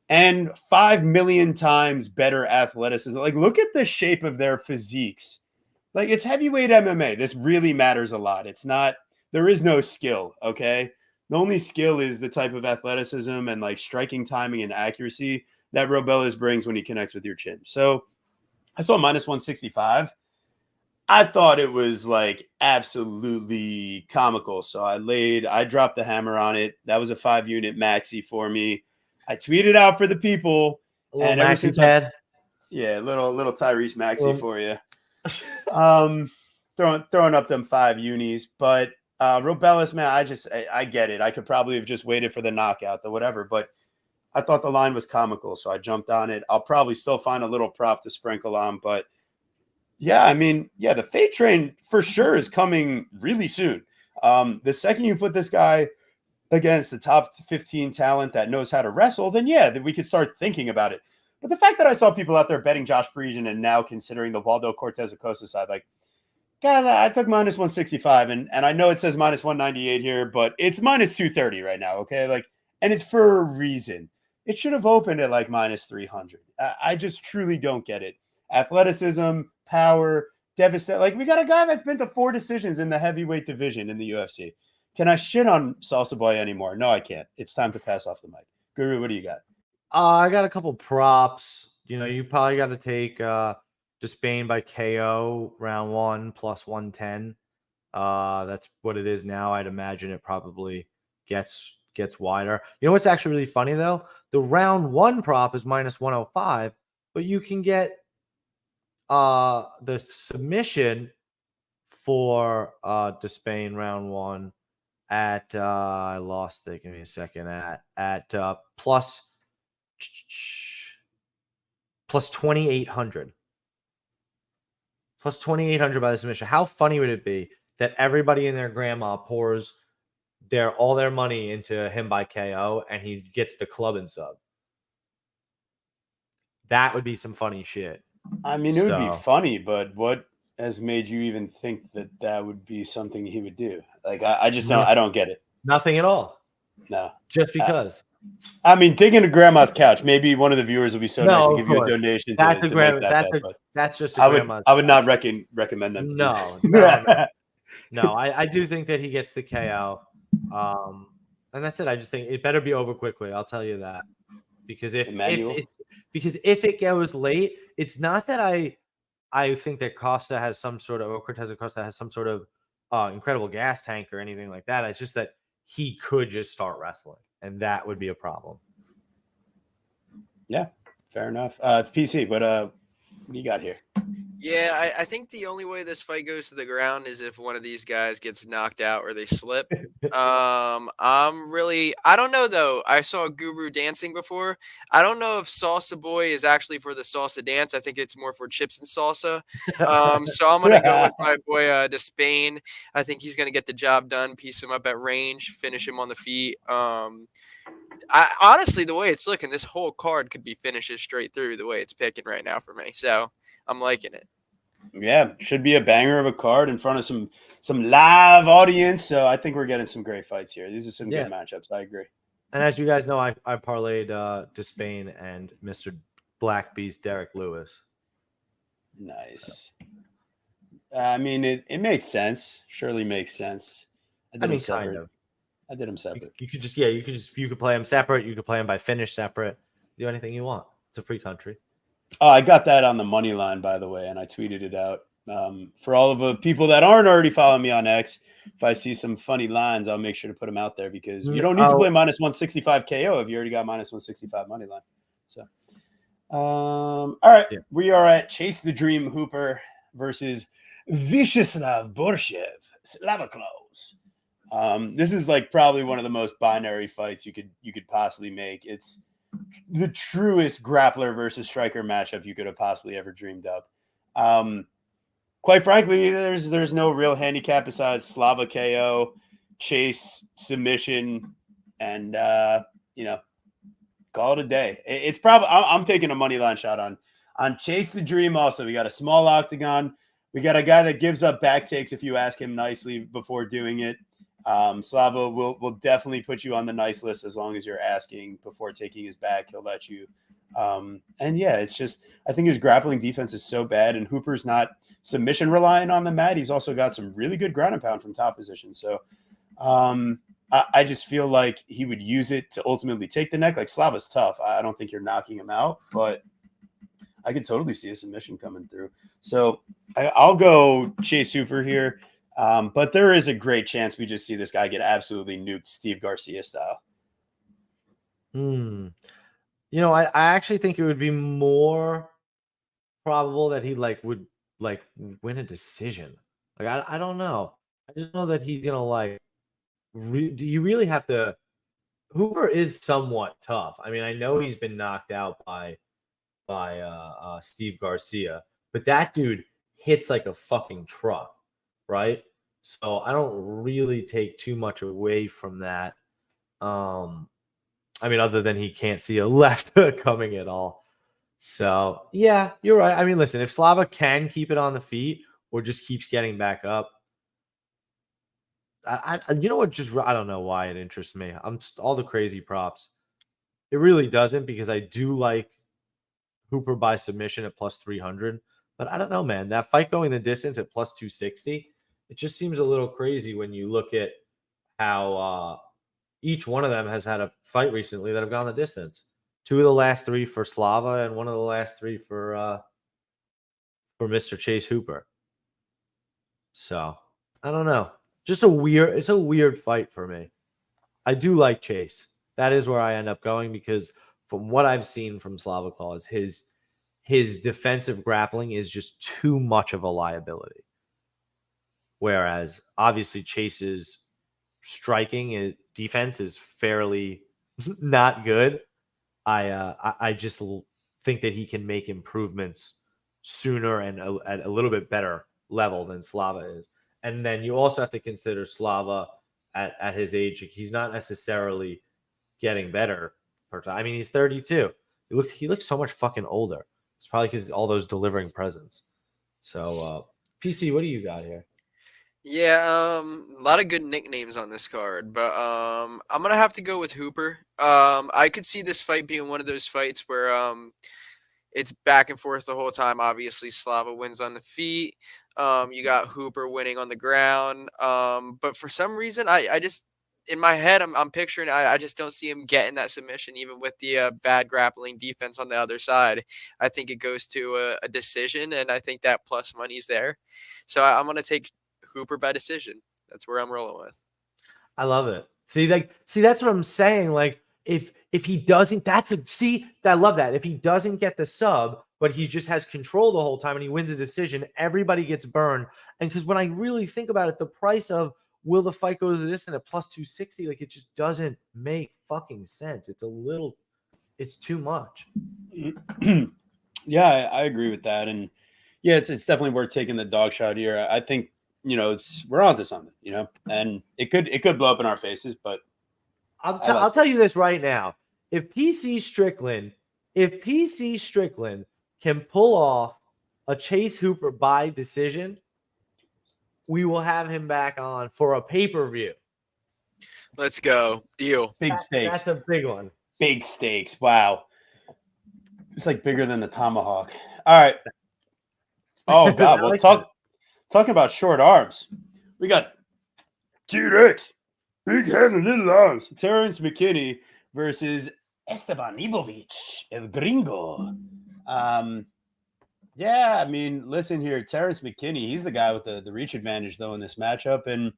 and 5 million times better athleticism. Like, look at the shape of their physiques. Like, it's heavyweight MMA. This really matters a lot. It's not, there is no skill, okay? The only skill is the type of athleticism and like striking timing and accuracy that Robelis brings when he connects with your chin. So I saw minus 165. I thought it was like absolutely comical. So I dropped the hammer on it. That was a 5-unit maxi for me. I tweeted out for the people. A little maxi pad. Yeah, little Tyrese maxi for you. Throwing up them 5 unis, but Robelis, man, I get it. I could probably have just waited for the knockout or whatever, but I thought the line was comical, so I jumped on it. I'll probably still find a little prop to sprinkle on, but yeah, I mean, yeah, the fate train for sure is coming really soon. The second you put this guy against the top 15 talent that knows how to wrestle, then yeah, that we could start thinking about it. But the fact that I saw people out there betting Josh Parisian and now considering the Waldo Cortez Acosta side, like, guys, I took minus 165, and I know it says minus 198 here, but it's minus 230 right now, okay? Like, and it's for a reason. It should have opened at like minus 300. I just truly don't get it. Athleticism, power, devastate. Like, we got a guy that's been to 4 decisions in the heavyweight division in the UFC. Can I shit on Salsa Boy anymore? No, I can't. It's time to pass off the mic. Guru, what do you got? I got a couple props. You probably got to take Spain by KO round 1 plus 110. That's what it is now. I'd imagine it probably gets wider. You know what's actually really funny though? The round 1 prop is minus 105, but you can get the submission for Spain round 1 at I lost it. Give me a second. At plus 2,800. Plus 2,800 by the submission. How funny would it be that everybody and their grandma pours all their money into him by KO and he gets the club and sub? That would be some funny shit. I mean, it would be funny, but what has made you even think that would be something he would do? Like, I just don't. I don't get it. Nothing at all. No. Just because. I mean, digging to grandma's couch. Maybe one of the viewers will be so nice to give you a donation. That's to grandma. Make that bet, that's just a grandma's. I would not recommend them. No. I do think that he gets the KO. And that's it. I just think it better be over quickly. I'll tell you that. Because if it goes late, it's not that I think that Cortez has some sort of incredible gas tank or anything like that. It's just that he could just start wrestling, and that would be a problem. Yeah, fair enough. PC, what do you got here? Yeah, I think the only way this fight goes to the ground is if one of these guys gets knocked out or they slip. I don't know though. I saw Guru dancing before. I don't know if Salsa Boy is actually for the salsa dance. I think it's more for chips and salsa. So I'm gonna go with my boy Despain. I think he's gonna get the job done, piece him up at range, finish him on the feet. I honestly, the way it's looking, this whole card could be finishes straight through the way it's picking right now for me. So I'm liking it. Yeah, should be a banger of a card in front of some live audience. So I think we're getting some great fights here. These are some Yeah. good matchups. I agree. And as you guys know, I parlayed Despain and Mr. Black Beast Derek Lewis. Nice. I mean, it makes sense. Surely makes sense. I mean, kind of. I did them separate. You could play them separate. You could play them by finish separate. Do anything you want. It's a free country. Oh, I got that on the money line, by the way, and I tweeted it out. For all of the people that aren't already following me on X, if I see some funny lines, I'll make sure to put them out there because you don't need to play minus 165 KO if you already got minus 165 money line. So, all right, we are at Chase the Dream Hooper versus Vyacheslav Borshev, Slava Claus. This is like probably one of the most binary fights you could possibly make. It's the truest grappler versus striker matchup you could have possibly ever dreamed of. Quite frankly, there's no real handicap besides Slava KO, Chase submission, and call it a day. It's probably I'm taking a money line shot on Chase the Dream. Also, we got a small octagon. We got a guy that gives up back takes if you ask him nicely before doing it. Slava will definitely put you on the nice list as long as you're asking before taking his back. He'll let you. And yeah, it's just I think his grappling defense is so bad, and Hooper's not submission reliant on the mat. He's also got some really good ground and pound from top position. So I just feel like he would use it to ultimately take the neck. Like Slava's tough. I don't think you're knocking him out, but I could totally see a submission coming through. So I'll go Chase Hooper here. But there is a great chance we just see this guy get absolutely nuked Steve Garcia style. I actually think it would be more probable that he would win a decision. I don't know. I just know that he's gonna do you really have to? Hooper is somewhat tough. I mean, I know he's been knocked out by Steve Garcia, but that dude hits like a fucking truck, right? So I don't really take too much away from that. I mean, other than he can't see a left coming at all. So yeah, you're right. I mean, listen, if Slava can keep it on the feet or just keeps getting back up, you know what? Just I don't know why it interests me. All the crazy props. It really doesn't because I do like Hooper by submission at plus 300, but I don't know, man. That fight going the distance at plus 260, it just seems a little crazy when you look at how each one of them has had a fight recently that have gone the distance. 2 of the last 3 for Slava and 1 of the last 3 for Mr. Chase Hooper. So I don't know. It's a weird fight for me. I do like Chase. That is where I end up going because from what I've seen from Slava Claus, his defensive grappling is just too much of a liability. Whereas obviously Chase's striking defense is fairly not good. I just think that he can make improvements sooner and at a little bit better level than Slava is. And then you also have to consider Slava at his age. He's not necessarily getting better. I mean, he's 32. He looks so much fucking older. It's probably because all those delivering presents. So, PC, what do you got here? Yeah, a lot of good nicknames on this card, but I'm gonna have to go with Hooper. I could see this fight being one of those fights where it's back and forth the whole time. Obviously, Slava wins on the feet. You got Hooper winning on the ground. But for some reason, I just in my head I'm picturing I just don't see him getting that submission, even with the bad grappling defense on the other side. I think it goes to a decision, and I think that plus money's there. So I'm gonna take Hooper by decision. That's where I'm rolling with. I love it. See, that's what I'm saying. Like, if he doesn't, I love that. If he doesn't get the sub, but he just has control the whole time and he wins a decision. Everybody gets burned. And because when I really think about it, the price of will the fight go to the distance at plus 260, like it just doesn't make fucking sense. It's too much. Yeah, I agree with that. And yeah, it's definitely worth taking the dog shot here. I think, we're onto something, and it could blow up in our faces, but I'll tell you this right now. If PC Strickland can pull off a Chase Hooper by decision, we will have him back on for a pay-per-view. Let's go. Deal. Big stakes. That's a big one. Big stakes. Wow. It's like bigger than the tomahawk. All right. Oh God. Well, talking about short arms, we got T-Rex, big head and little arms. Terrence McKinney versus Esteban Ibovic, El Gringo. Yeah, I mean, listen here, Terrence McKinney, he's the guy with the reach advantage though in this matchup, and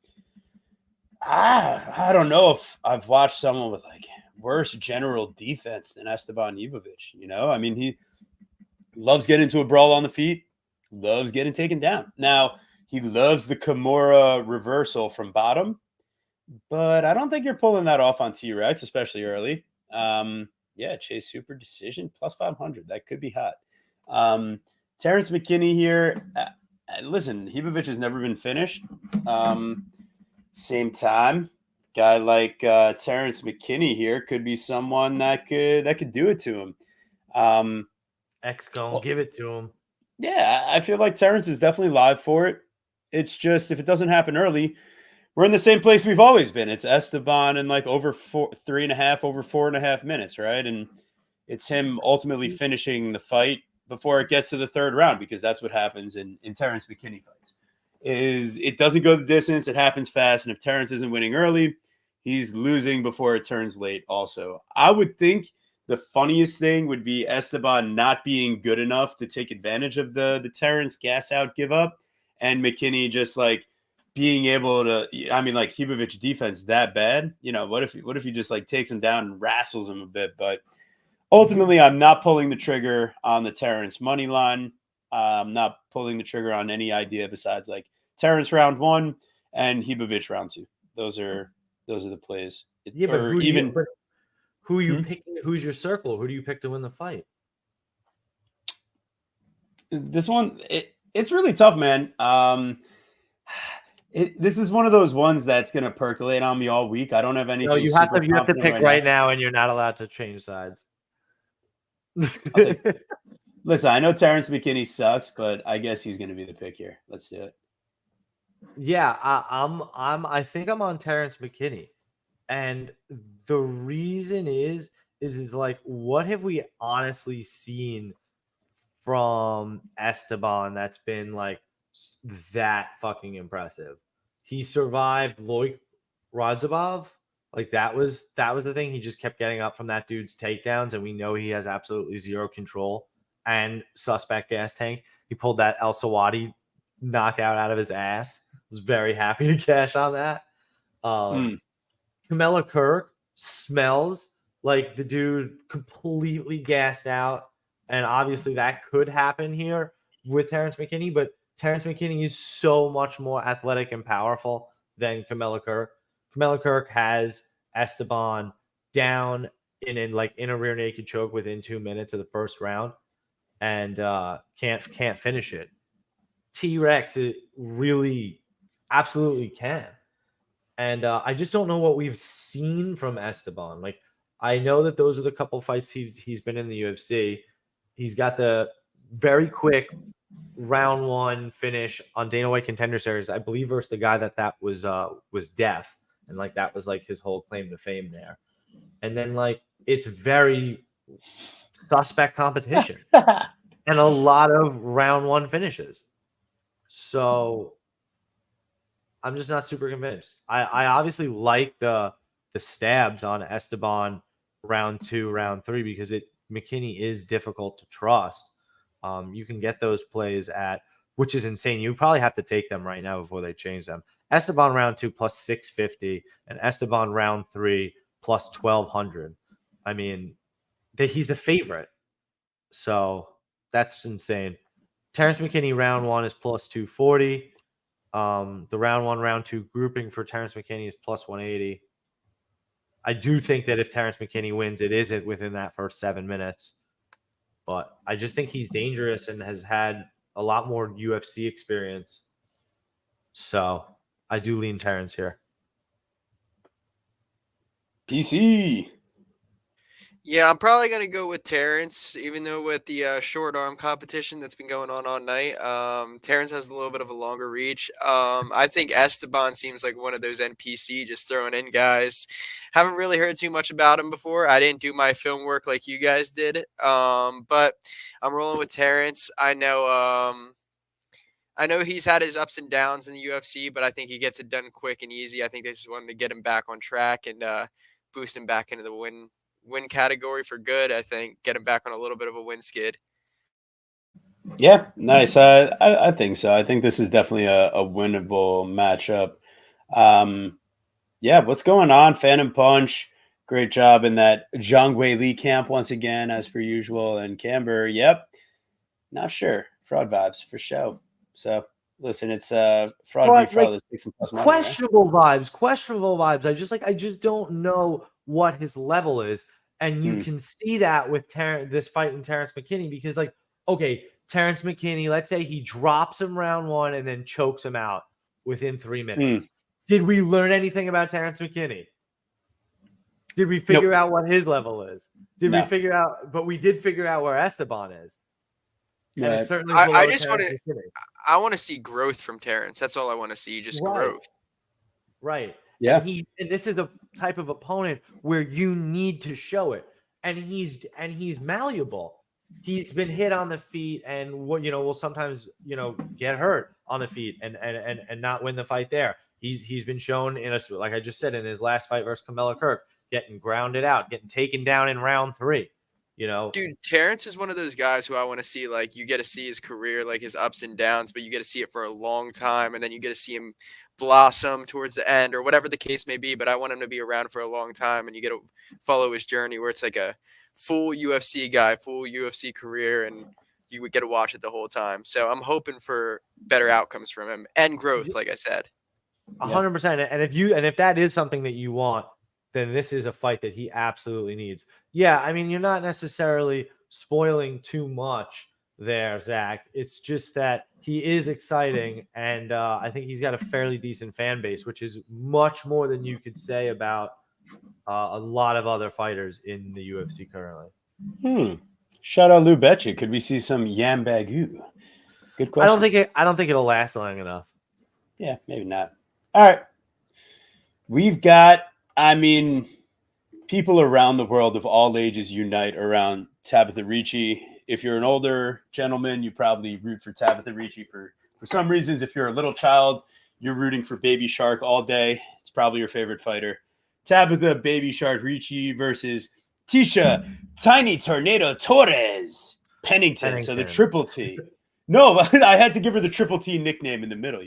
I don't know if I've watched someone with like worse general defense than Esteban Ibovic. I mean, he loves getting into a brawl on the feet, loves getting taken down. Now, he loves the Kimura reversal from bottom, but I don't think you're pulling that off on T-Rex, especially early. Yeah, Chase Super decision plus 500. That could be hot. Terrence McKinney here. Listen, Ibovic has never been finished. Same time, guy like Terrence McKinney here could be someone that could do it to him. X gonna give it to him. Yeah, I feel like Terrence is definitely live for it. It's just if it doesn't happen early, we're in the same place we've always been. It's Esteban in like over 4.5 minutes, right? And it's him ultimately finishing the fight before it gets to the third round, because that's what happens in Terrence McKinney fights. Is it doesn't go the distance, it happens fast, and if Terrence isn't winning early, he's losing before it turns late also. I would think the funniest thing would be Esteban not being good enough to take advantage of the Terrence gas out give up, and McKinney just like being able to, I mean, like Ibovic defense that bad, what if he just like takes him down and wrestles him a bit? But ultimately, I'm not pulling the trigger on the Terrence money line. I'm not pulling the trigger on any idea besides like Terrence round 1 and Ibovic round 2. Those are the plays. Yeah, but who are you picking? Who's your circle? Who do you pick to win the fight? This one, it's really tough, man. This is one of those ones that's going to percolate on me all week. I don't have anything. No, you have to pick right now, and you're not allowed to change sides. Listen, I know Terrence McKinney sucks, but I guess he's going to be the pick here. Let's do it. Yeah, I think I'm on Terrence McKinney, and the reason is like, what have we honestly seen from Esteban that's been like that fucking impressive? He survived Loic Radzhabov. Like that was the thing. He just kept getting up from that dude's takedowns, and we know he has absolutely zero control and suspect gas tank. He pulled that El Sawadi knockout out of his ass. Was very happy to cash on that. Kamela Kirk smells like the dude completely gassed out, and obviously that could happen here with Terrence McKinney, but Terrence McKinney is so much more athletic and powerful than Kamela Kirk. Kamela Kirk has Esteban down in a rear naked choke within 2 minutes of the first round, and can't finish it. T-Rex really absolutely can. And I just don't know what we've seen from Esteban. Like, I know that those are the couple fights he's been in the UFC. He's got the very quick round 1 finish on Dana White Contender Series, I believe, versus the guy that was deaf, and like that was like his whole claim to fame there. And then like it's very suspect competition and a lot of round 1 finishes. So I'm just not super convinced. I obviously like the stabs on Esteban round 2, round 3, because McKinney is difficult to trust. You can get those plays which is insane. You probably have to take them right now before they change them. Esteban round 2 plus 650 and Esteban round 3 plus 1200. I mean, he's the favorite. So That's insane. Terrence McKinney round 1 is plus 240. The round 1, round 2 grouping for Terrence McKinney is plus 180. I do think that if Terrence McKinney wins, it isn't within that first 7 minutes. But I just think he's dangerous and has had a lot more UFC experience. So I do lean Terrence here. PC. Yeah, I'm probably gonna go with Terrence, even though with the short arm competition that's been going on all night, Terrence has a little bit of a longer reach. I think Esteban seems like one of those NPC just throwing in guys. Haven't really heard too much about him before. I didn't do my film work like you guys did, but I'm rolling with Terrence. I know he's had his ups and downs in the UFC, but I think he gets it done quick and easy. I think they just wanted to get him back on track and boost him back into the win category for good. I think get him back on a little bit of a win skid. Yeah, nice. I think so. I think this is definitely a winnable matchup. Yeah, what's going on, Phantom Punch? Great job in that Zhang Wei Li camp once again, as per usual. And Camber, yep, not sure. Fraud vibes for show. So listen, it's fraud But, v fraud. Let's take some plus money, right? questionable vibes. I just don't know what his level is. And you can see that with this fight in Terrence McKinney, because, like, okay, Terrence McKinney, let's say he drops him round 1 and then chokes him out within 3 minutes. Did we learn anything about Terrence McKinney? Did we figure out what his level is? Did we figure out? But we did figure out where Esteban is. Yeah, and it's certainly I just want to. I want to see growth from Terrence. That's all I want to see, just growth. Right. Yeah. And this is a type of opponent where you need to show it. And he's malleable. He's been hit on the feet and will sometimes get hurt on the feet and not win the fight there. He's been shown like I just said, in his last fight versus Kamela Kirk, getting grounded out, getting taken down in round 3. Dude, Terrence is one of those guys who I want to see. Like, you get to see his career, like his ups and downs, but you get to see it for a long time, and then you get to see him blossom towards the end, or whatever the case may be. But I want him to be around for a long time, and you get to follow his journey, where it's like a full UFC guy, full UFC career, and you would get to watch it the whole time. So I'm hoping for better outcomes from him and growth, like I said. 100%. And if that is something that you want, then this is a fight that he absolutely needs. Yeah, I mean, you're not necessarily spoiling too much there, Zach. It's just that he is exciting, and I think he's got a fairly decent fan base, which is much more than you could say about a lot of other fighters in the UFC currently. Shout out Lou Betcha. Could we see some Yam Bagu? Good question. I don't think it'll last long enough. Yeah, maybe not. All right. We've got, people around the world of all ages unite around Tabitha Ricci. If you're an older gentleman, you probably root for Tabitha Ricci for some reasons. If you're a little child, you're rooting for Baby Shark all day. It's probably your favorite fighter. Tabitha Baby Shark Ricci versus Tisha Tiny Tornado Torres Pennington. So the triple T. No, I had to give her the triple T nickname in the middle,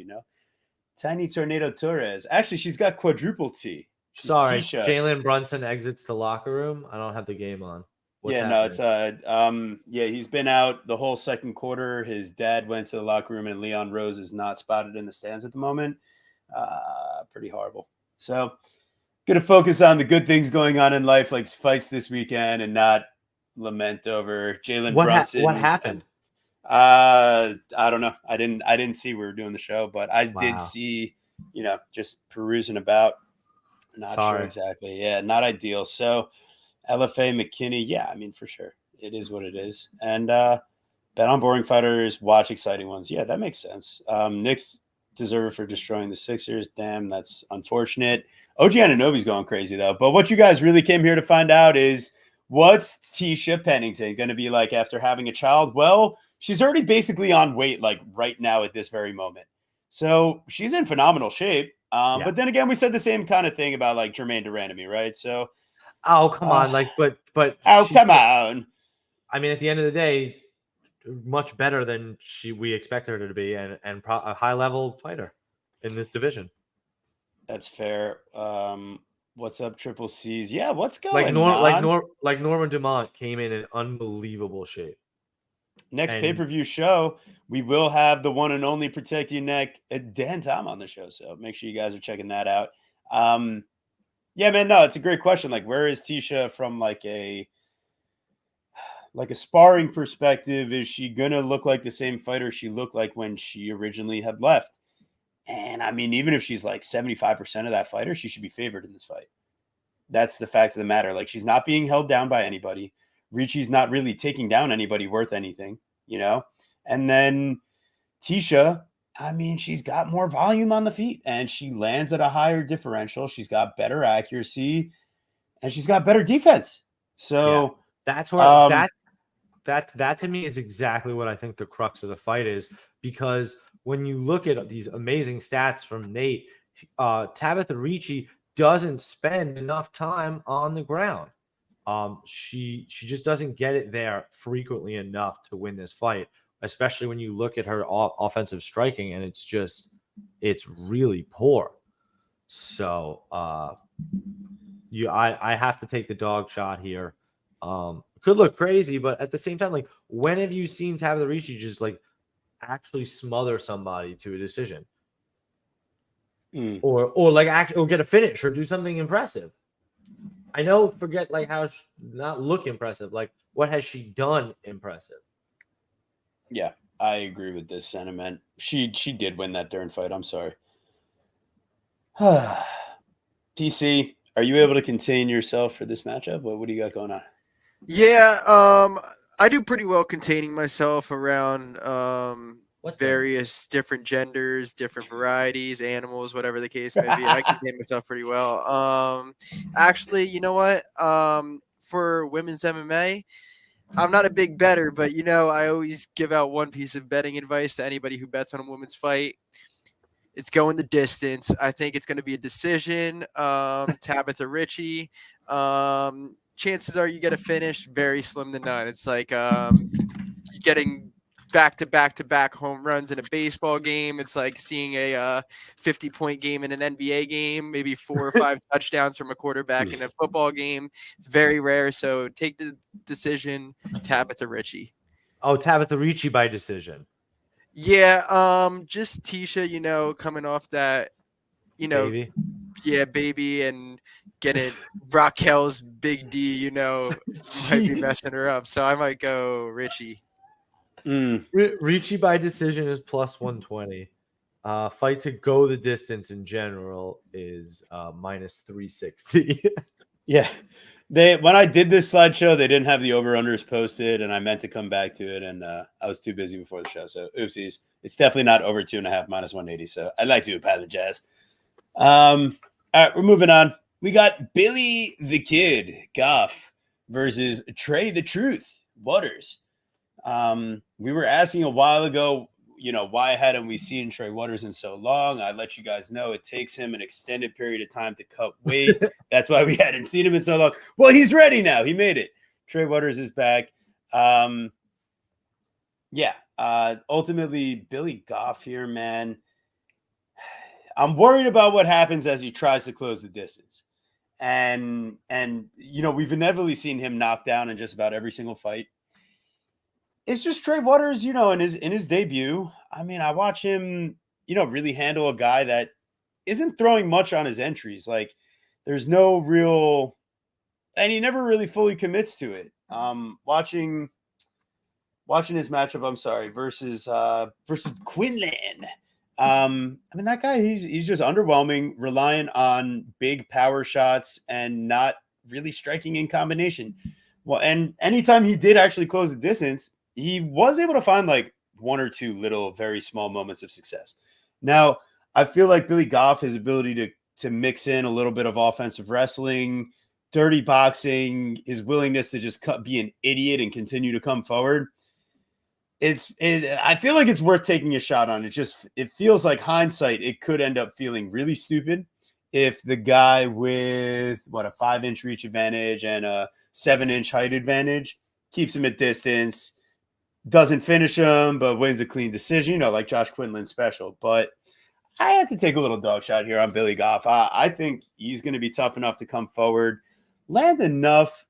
Tiny Tornado Torres. Actually, she's got quadruple T. Sorry, Jalen Brunson exits the locker room. I don't have the game on. What's happening? It's he's been out the whole second quarter. His dad went to the locker room, and Leon Rose is not spotted in the stands at the moment. Pretty horrible. So, gonna focus on the good things going on in life, like fights this weekend, and not lament over Jalen Brunson. What happened? I don't know. I didn't see we were doing the show, but I did see, just perusing about. Not sure exactly. Yeah, not ideal. So LFA McKinney, yeah, for sure. It is what it is. And bet on boring fighters, watch exciting ones. Yeah, that makes sense. Knicks deserve it for destroying the Sixers. Damn, that's unfortunate. OG Anunoby's going crazy, though. But what you guys really came here to find out is, what's Tisha Pennington going to be like after having a child? Well, she's already basically on weight, like right now at this very moment. So she's in phenomenal shape. But then again, we said the same kind of thing about like Jermaine Durandamy, right? So, come on, but come on. At the end of the day, much better than we expected her to be, and a high level fighter in this division. That's fair. What's up, Triple C's? Yeah, what's going on? Like Norman Dumont came in unbelievable shape. Next And pay-per-view show, we will have the one and only Protect Your Neck, Dan Tom on the show. So make sure you guys are checking that out. Yeah, man, no, it's a great question. Like, where is Tisha from like a sparring perspective? Is she gonna look like the same fighter she looked like when she originally had left? And I mean, even if she's like 75% of that fighter, she should be favored in this fight. That's the fact of the matter. Like, she's not being held down by anybody. Ricci's not really taking down anybody worth anything, you know? And then Tisha, I mean, she's got more volume on the feet and she lands at a higher differential. She's got better accuracy and she's got better defense. So that's where that to me is exactly what I think the crux of the fight is, because when you look at these amazing stats from Nate, Tabitha Ricci doesn't spend enough time on the ground. She just doesn't get it there frequently enough to win this fight, especially when you look at her offensive striking, and it's really poor. So I have to take the dog shot here. Could look crazy, but at the same time, like, when have you seen Tabitha Ricci just like actually smother somebody to a decision, or get a finish or do something impressive? I know, forget like how not look impressive. Like, what has she done impressive? Yeah, I agree with this sentiment. She did win that darn fight. I'm sorry. PC, are you able to contain yourself for this matchup? What do you got going on? Yeah, I do pretty well containing myself around various different genders, different varieties, animals, whatever the case may be. I contain myself pretty well. Actually, you know what? For women's MMA, I'm not a big bettor, but I always give out one piece of betting advice to anybody who bets on a women's fight. It's going the distance. I think it's going to be a decision. Tabitha Ricci. Chances are you get a finish, very slim to none. It's like getting back-to-back home runs in a baseball game. It's like seeing a 50-point game in an NBA game, maybe 4 or 5 touchdowns from a quarterback in a football game. It's very rare, so take the decision, Tabitha Ricci. Oh, Tabitha Ricci by decision. Yeah, just Tisha, coming off that, Baby. Yeah, baby, and getting Raquel's big D, might be messing her up. So I might go Ricci. Ricci by decision is plus 120. Fight to go the distance in general is minus 360. Yeah. When I did this slideshow, they didn't have the over-unders posted, and I meant to come back to it, and I was too busy before the show. So oopsies. It's definitely not over 2.5 minus 180. So I'd like to apologize. All right, we're moving on. We got Billy the Kid Goff versus Trey the Truth Waters. We were asking a while ago, why hadn't we seen Trey Waters in so long? I let you guys know it takes him an extended period of time to cut weight. That's why we hadn't seen him in so long. Well, he's ready now. He made it. Trey Waters is back. Ultimately, Billy Goff here, man. I'm worried about what happens as he tries to close the distance. And we've inevitably seen him knocked down in just about every single fight. It's just Trey Waters, in his debut. I mean, I watch him, really handle a guy that isn't throwing much on his entries. Like, there's no real, and he never really fully commits to it. Watching his matchup, I'm sorry, versus Quinlan. I mean, that guy, he's just underwhelming, relying on big power shots and not really striking in combination. Well, and anytime he did actually close the distance, he was able to find like 1 or 2 little, very small moments of success. Now, I feel like Billy Goff, his ability to mix in a little bit of offensive wrestling, dirty boxing, his willingness to just be an idiot and continue to come forward. I feel like it's worth taking a shot on. It feels like hindsight, it could end up feeling really stupid if the guy with a 5-inch reach advantage and a 7-inch height advantage keeps him at distance, doesn't finish him, but wins a clean decision, like Josh Quinlan's special. But I had to take a little dog shot here on Billy Goff. I think he's going to be tough enough to come forward, land enough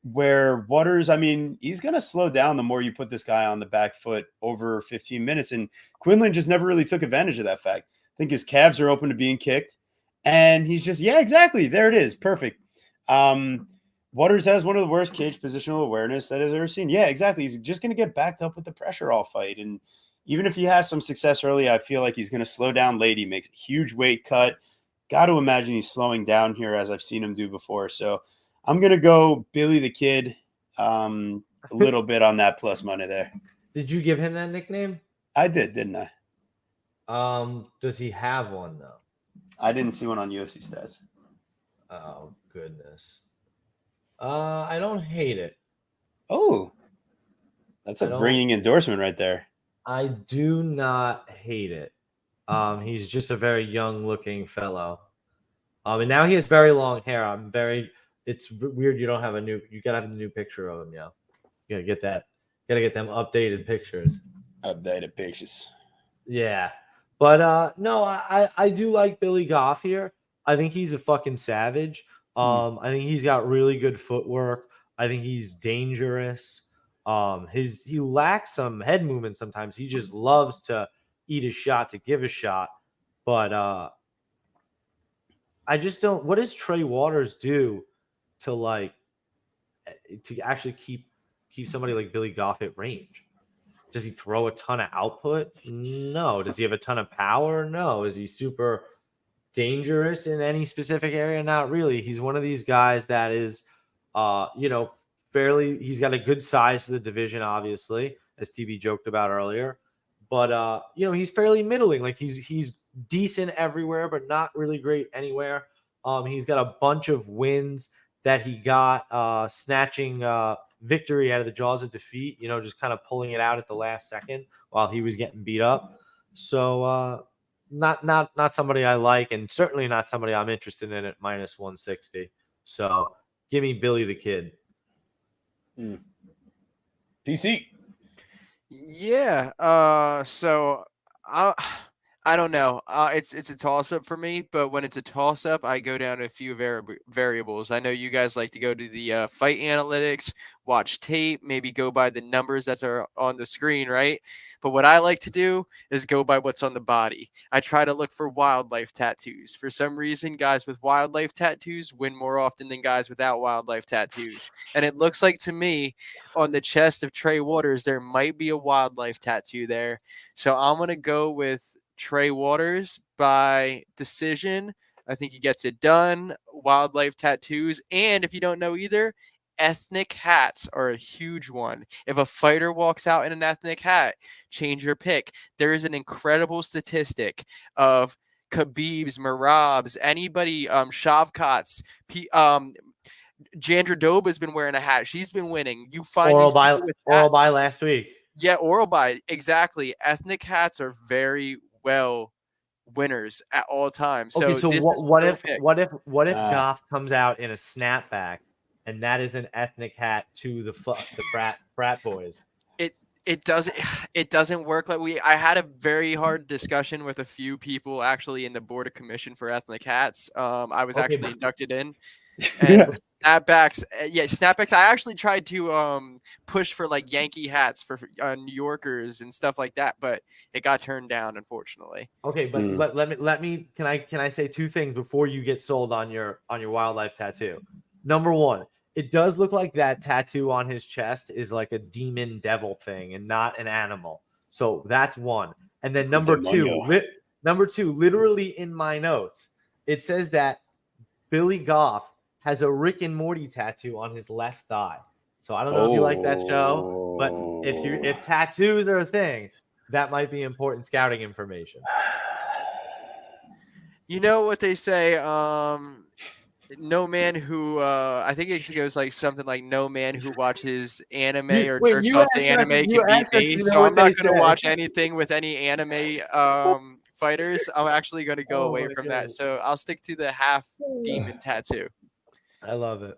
where Waters, I mean, he's going to slow down the more you put this guy on the back foot over 15 minutes. And Quinlan just never really took advantage of that fact. I think his calves are open to being kicked. And he's just, yeah, exactly. There it is. Perfect. Waters has one of the worst cage positional awareness that I've ever seen. Yeah, exactly. He's just going to get backed up with the pressure all fight. And even if he has some success early, I feel like he's going to slow down late. He makes a huge weight cut. Got to imagine he's slowing down here as I've seen him do before. So I'm going to go Billy the Kid a little bit on that plus money there. Did you give him that nickname? I did, didn't I? Does he have one, though? I didn't see one on UFC stats. Oh, goodness. I don't hate it. Oh, that's a ringing endorsement right there. I do not hate it. He's just a very young-looking fellow. And now he has very long hair. It's weird you don't have you gotta have a new picture of him, yeah. You gotta get that. Gotta get them updated pictures. Updated pictures. Yeah. But no, I do like Billy Goff here. I think he's a fucking savage. I think he's got really good footwork. I think he's dangerous. He lacks some head movement sometimes. He just loves to eat a shot, to give a shot. But I just don't. What does Trey Waters do to actually keep somebody like Billy Goff at range? Does he throw a ton of output? No. Does he have a ton of power? No. Is he super dangerous in any specific area? Not really. He's one of these guys that is, fairly. He's got a good size for the division, obviously, as TB joked about earlier. But he's fairly middling. Like he's decent everywhere, but not really great anywhere. He's got a bunch of wins that he got snatching victory out of the jaws of defeat, just kind of pulling it out at the last second while he was getting beat up. So not somebody I like, and certainly not somebody I'm interested in at minus 160. So give me Billy the Kid. PC. Yeah. So I don't know. It's a toss-up for me, but when it's a toss-up, I go down to a few variables. I know you guys like to go to the fight analytics, watch tape, maybe go by the numbers that are on the screen, right? But what I like to do is go by what's on the body. I try to look for wildlife tattoos. For some reason, guys with wildlife tattoos win more often than guys without wildlife tattoos. And it looks like to me on the chest of Trey Waters, there might be a wildlife tattoo there. So I'm going to go with Trey Waters by decision. I think he gets it done. Wildlife tattoos. And if you don't know either, ethnic hats are a huge one. If a fighter walks out in an ethnic hat, change your pick. There is an incredible statistic of Khabib's, Merab's, anybody, Shavkat's, Jandradoba's been wearing a hat. She's been winning. You find Oral by last week. Yeah, Oral by, exactly. Ethnic hats are very well winners at all times. So, okay, so what if Goff comes out in a snapback and that is an ethnic hat to the frat boys? It doesn't work like I had a very hard discussion with a few people actually in the board of commission for ethnic hats. I was actually inducted in. And snapbacks, snapbacks. I actually tried to push for like Yankee hats for New Yorkers and stuff like that, but it got turned down, unfortunately. Okay, but let me. Can I say two things before you get sold on your wildlife tattoo? Number one, it does look like that tattoo on his chest is like a demon devil thing and not an animal. So that's one. And then number two, literally in my notes, it says that Billy Goff has a Rick and Morty tattoo on his left thigh. So I don't know if you like that show, but if tattoos are a thing, that might be important scouting information. You know what they say, no man who I think it goes like something like no man who watches anime or jerks off to anime can beat me. So I'm not going to watch anything with any anime fighters. I'm actually going to go away from that. So I'll stick to the half demon tattoo. I love it.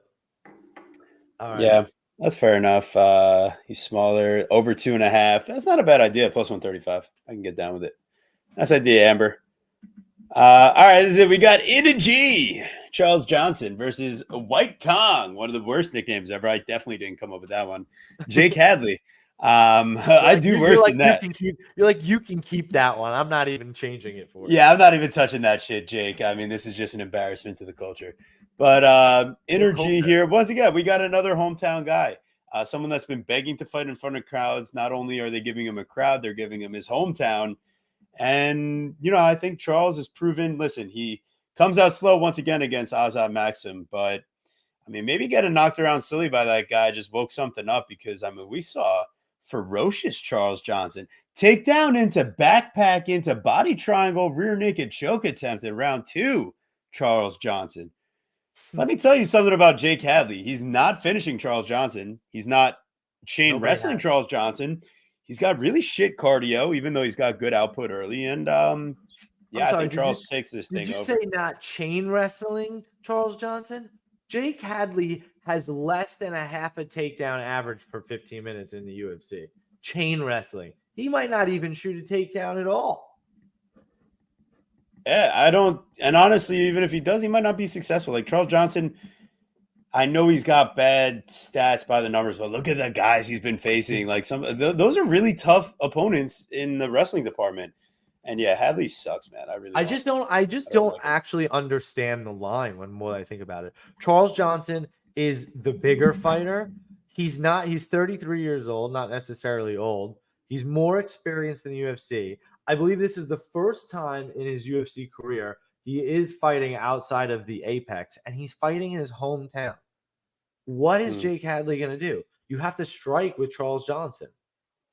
All right. Yeah, that's fair enough. He's smaller, over 2.5. That's not a bad idea. Plus 135. I can get down with it. Nice idea, Amber. All right, this is it. We got Ida G. Charles Johnson versus White Kong, one of the worst nicknames ever. I definitely didn't come up with that one. Jake Hadley. I do worse than that. You can keep that one. I'm not even changing it for you. Yeah, I'm not even touching that shit, Jake. I mean, this is just an embarrassment to the culture. But energy here. Once again, we got another hometown guy. Someone that's been begging to fight in front of crowds. Not only are they giving him a crowd, they're giving him his hometown. And, I think Charles has proven, listen, he comes out slow once again against Azat Maxim. But, maybe getting knocked around silly by that guy just woke something up because, we saw ferocious Charles Johnson take down into backpack, into body triangle, rear naked choke attempt in round 2, Charles Johnson. Let me tell you something about Jake Hadley. He's not finishing Charles Johnson. He's not chain wrestling Charles Johnson. He's got really shit cardio, even though he's got good output early. And I think Charles takes this thing over. Did you say not chain wrestling Charles Johnson? Jake Hadley has less than a half a takedown average per 15 minutes in the UFC. Chain wrestling. He might not even shoot a takedown at all. Yeah, I don't. And honestly, even if he does, he might not be successful. Like Charles Johnson, I know he's got bad stats by the numbers, but look at the guys he's been facing. Like those are really tough opponents in the wrestling department. And yeah, Hadley sucks, man. I just don't actually understand the line when more I think about it. Charles Johnson is the bigger fighter. He's 33 years old, not necessarily old. He's more experienced in the UFC. I believe this is the first time in his UFC career he is fighting outside of the Apex, and he's fighting in his hometown. What is Jake Hadley going to do? You have to strike with Charles Johnson.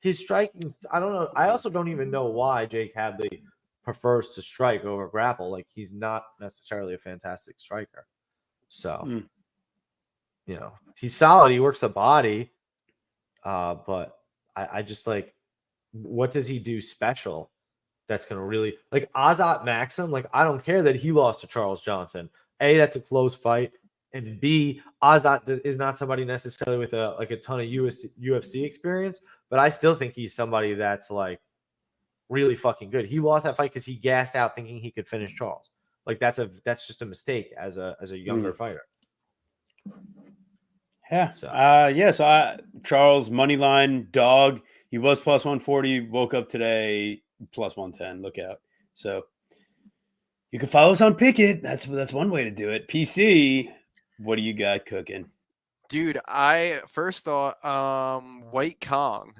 His striking, I don't know. I also don't even know why Jake Hadley prefers to strike over grapple. Like, he's not necessarily a fantastic striker. So, he's solid. He works the body. But I just like, what does he do special that's going to really, like Azat Maxim? Like, I don't care that he lost to Charles Johnson. A, that's a close fight. And B, Azat is not somebody necessarily with a ton of UFC experience, but I still think he's somebody that's like really fucking good. He lost that fight because he gassed out thinking he could finish Charles. Like that's just a mistake as a younger fighter. Yeah. So Charles moneyline dog. He was plus 140. Woke up today plus 110. Look out. So you can follow us on Pickett. That's one way to do it. PC. What do you got cooking? Dude, I first thought White Kong.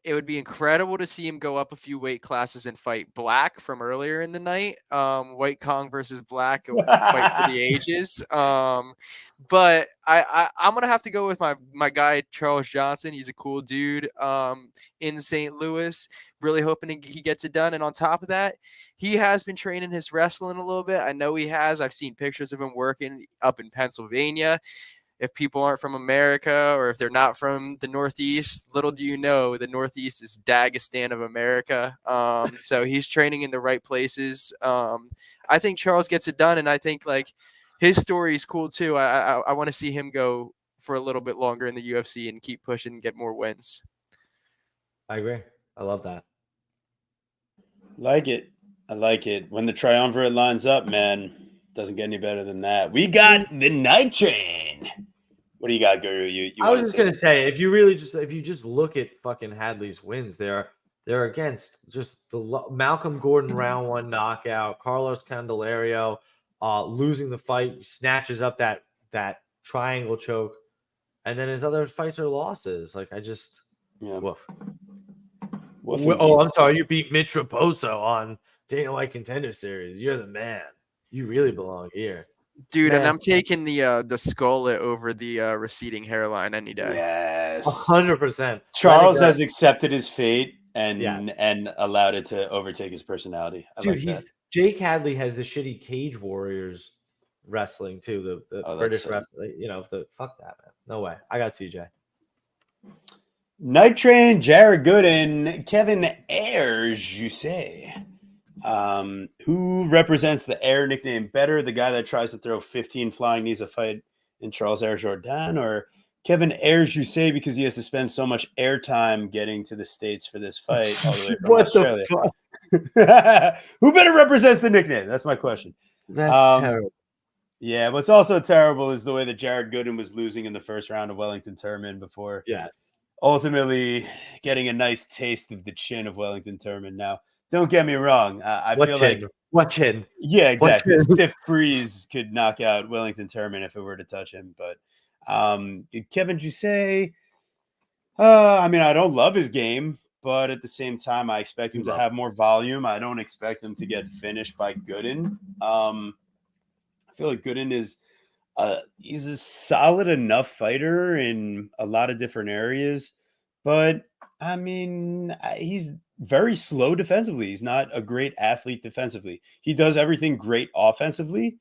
It would be incredible to see him go up a few weight classes and fight Black from earlier in the night. White Kong versus Black, a fight for the ages. But I'm gonna have to go with my guy Charles Johnson. He's a cool dude in St. Louis. Really hoping he gets it done. And on top of that, he has been training his wrestling a little bit. I know he has. I've seen pictures of him working up in Pennsylvania. If people aren't from America or if they're not from the Northeast, little do you know, the Northeast is Dagestan of America. So he's training in the right places. I think Charles gets it done. And I think like his story is cool too. I want to see him go for a little bit longer in the UFC and keep pushing and get more wins. I agree. I love that. I like it. When the triumvirate lines up, man, doesn't get any better than that. We got the Night Train. What do you got, Guru? I was just gonna say, if you just look at fucking Hadley's wins, they're against just the Malcolm Gordon round 1 knockout, Carlos Candelario losing the fight, snatches up that triangle choke, and then his other fights are losses. Like woof. Oh, I'm sorry. You beat Mitch Raposo on Dana White Contender Series. You're the man. You really belong here, dude. Man. And I'm taking the skullet over the receding hairline any day. Yes, 100%. Charles has accepted his fate and allowed it to overtake his personality. Jake Hadley has the shitty Cage Warriors wrestling too. The British wrestling. Fuck that, man. No way. I got TJ. Night Train, Jared Gooden, Kevin Ayers, you say. Who represents the Air nickname better? The guy that tries to throw 15 flying knees a fight in Charles Air Jordan, or Kevin Ayers, you say, because he has to spend so much airtime getting to the States for this fight all the way from Australia? The fuck? Who better represents the nickname? That's my question. That's terrible. Yeah, what's also terrible is the way that Jared Gooden was losing in the first round of Wellington Turman before Yes. ultimately getting a nice taste of the chin of Wellington Turman. Now, don't get me wrong. I What feel chin? like, What chin? yeah, What exactly. chin? Stiff Breeze could knock out Wellington Turman if it were to touch him. But Kevin Jusay, I mean, I don't love his game, but at the same time, I expect him to have more volume. I don't expect him to get finished by Gooden. I feel like Gooden is he's a solid enough fighter in a lot of different areas, but I mean, he's very slow defensively. He's not a great athlete defensively. He does everything great offensively,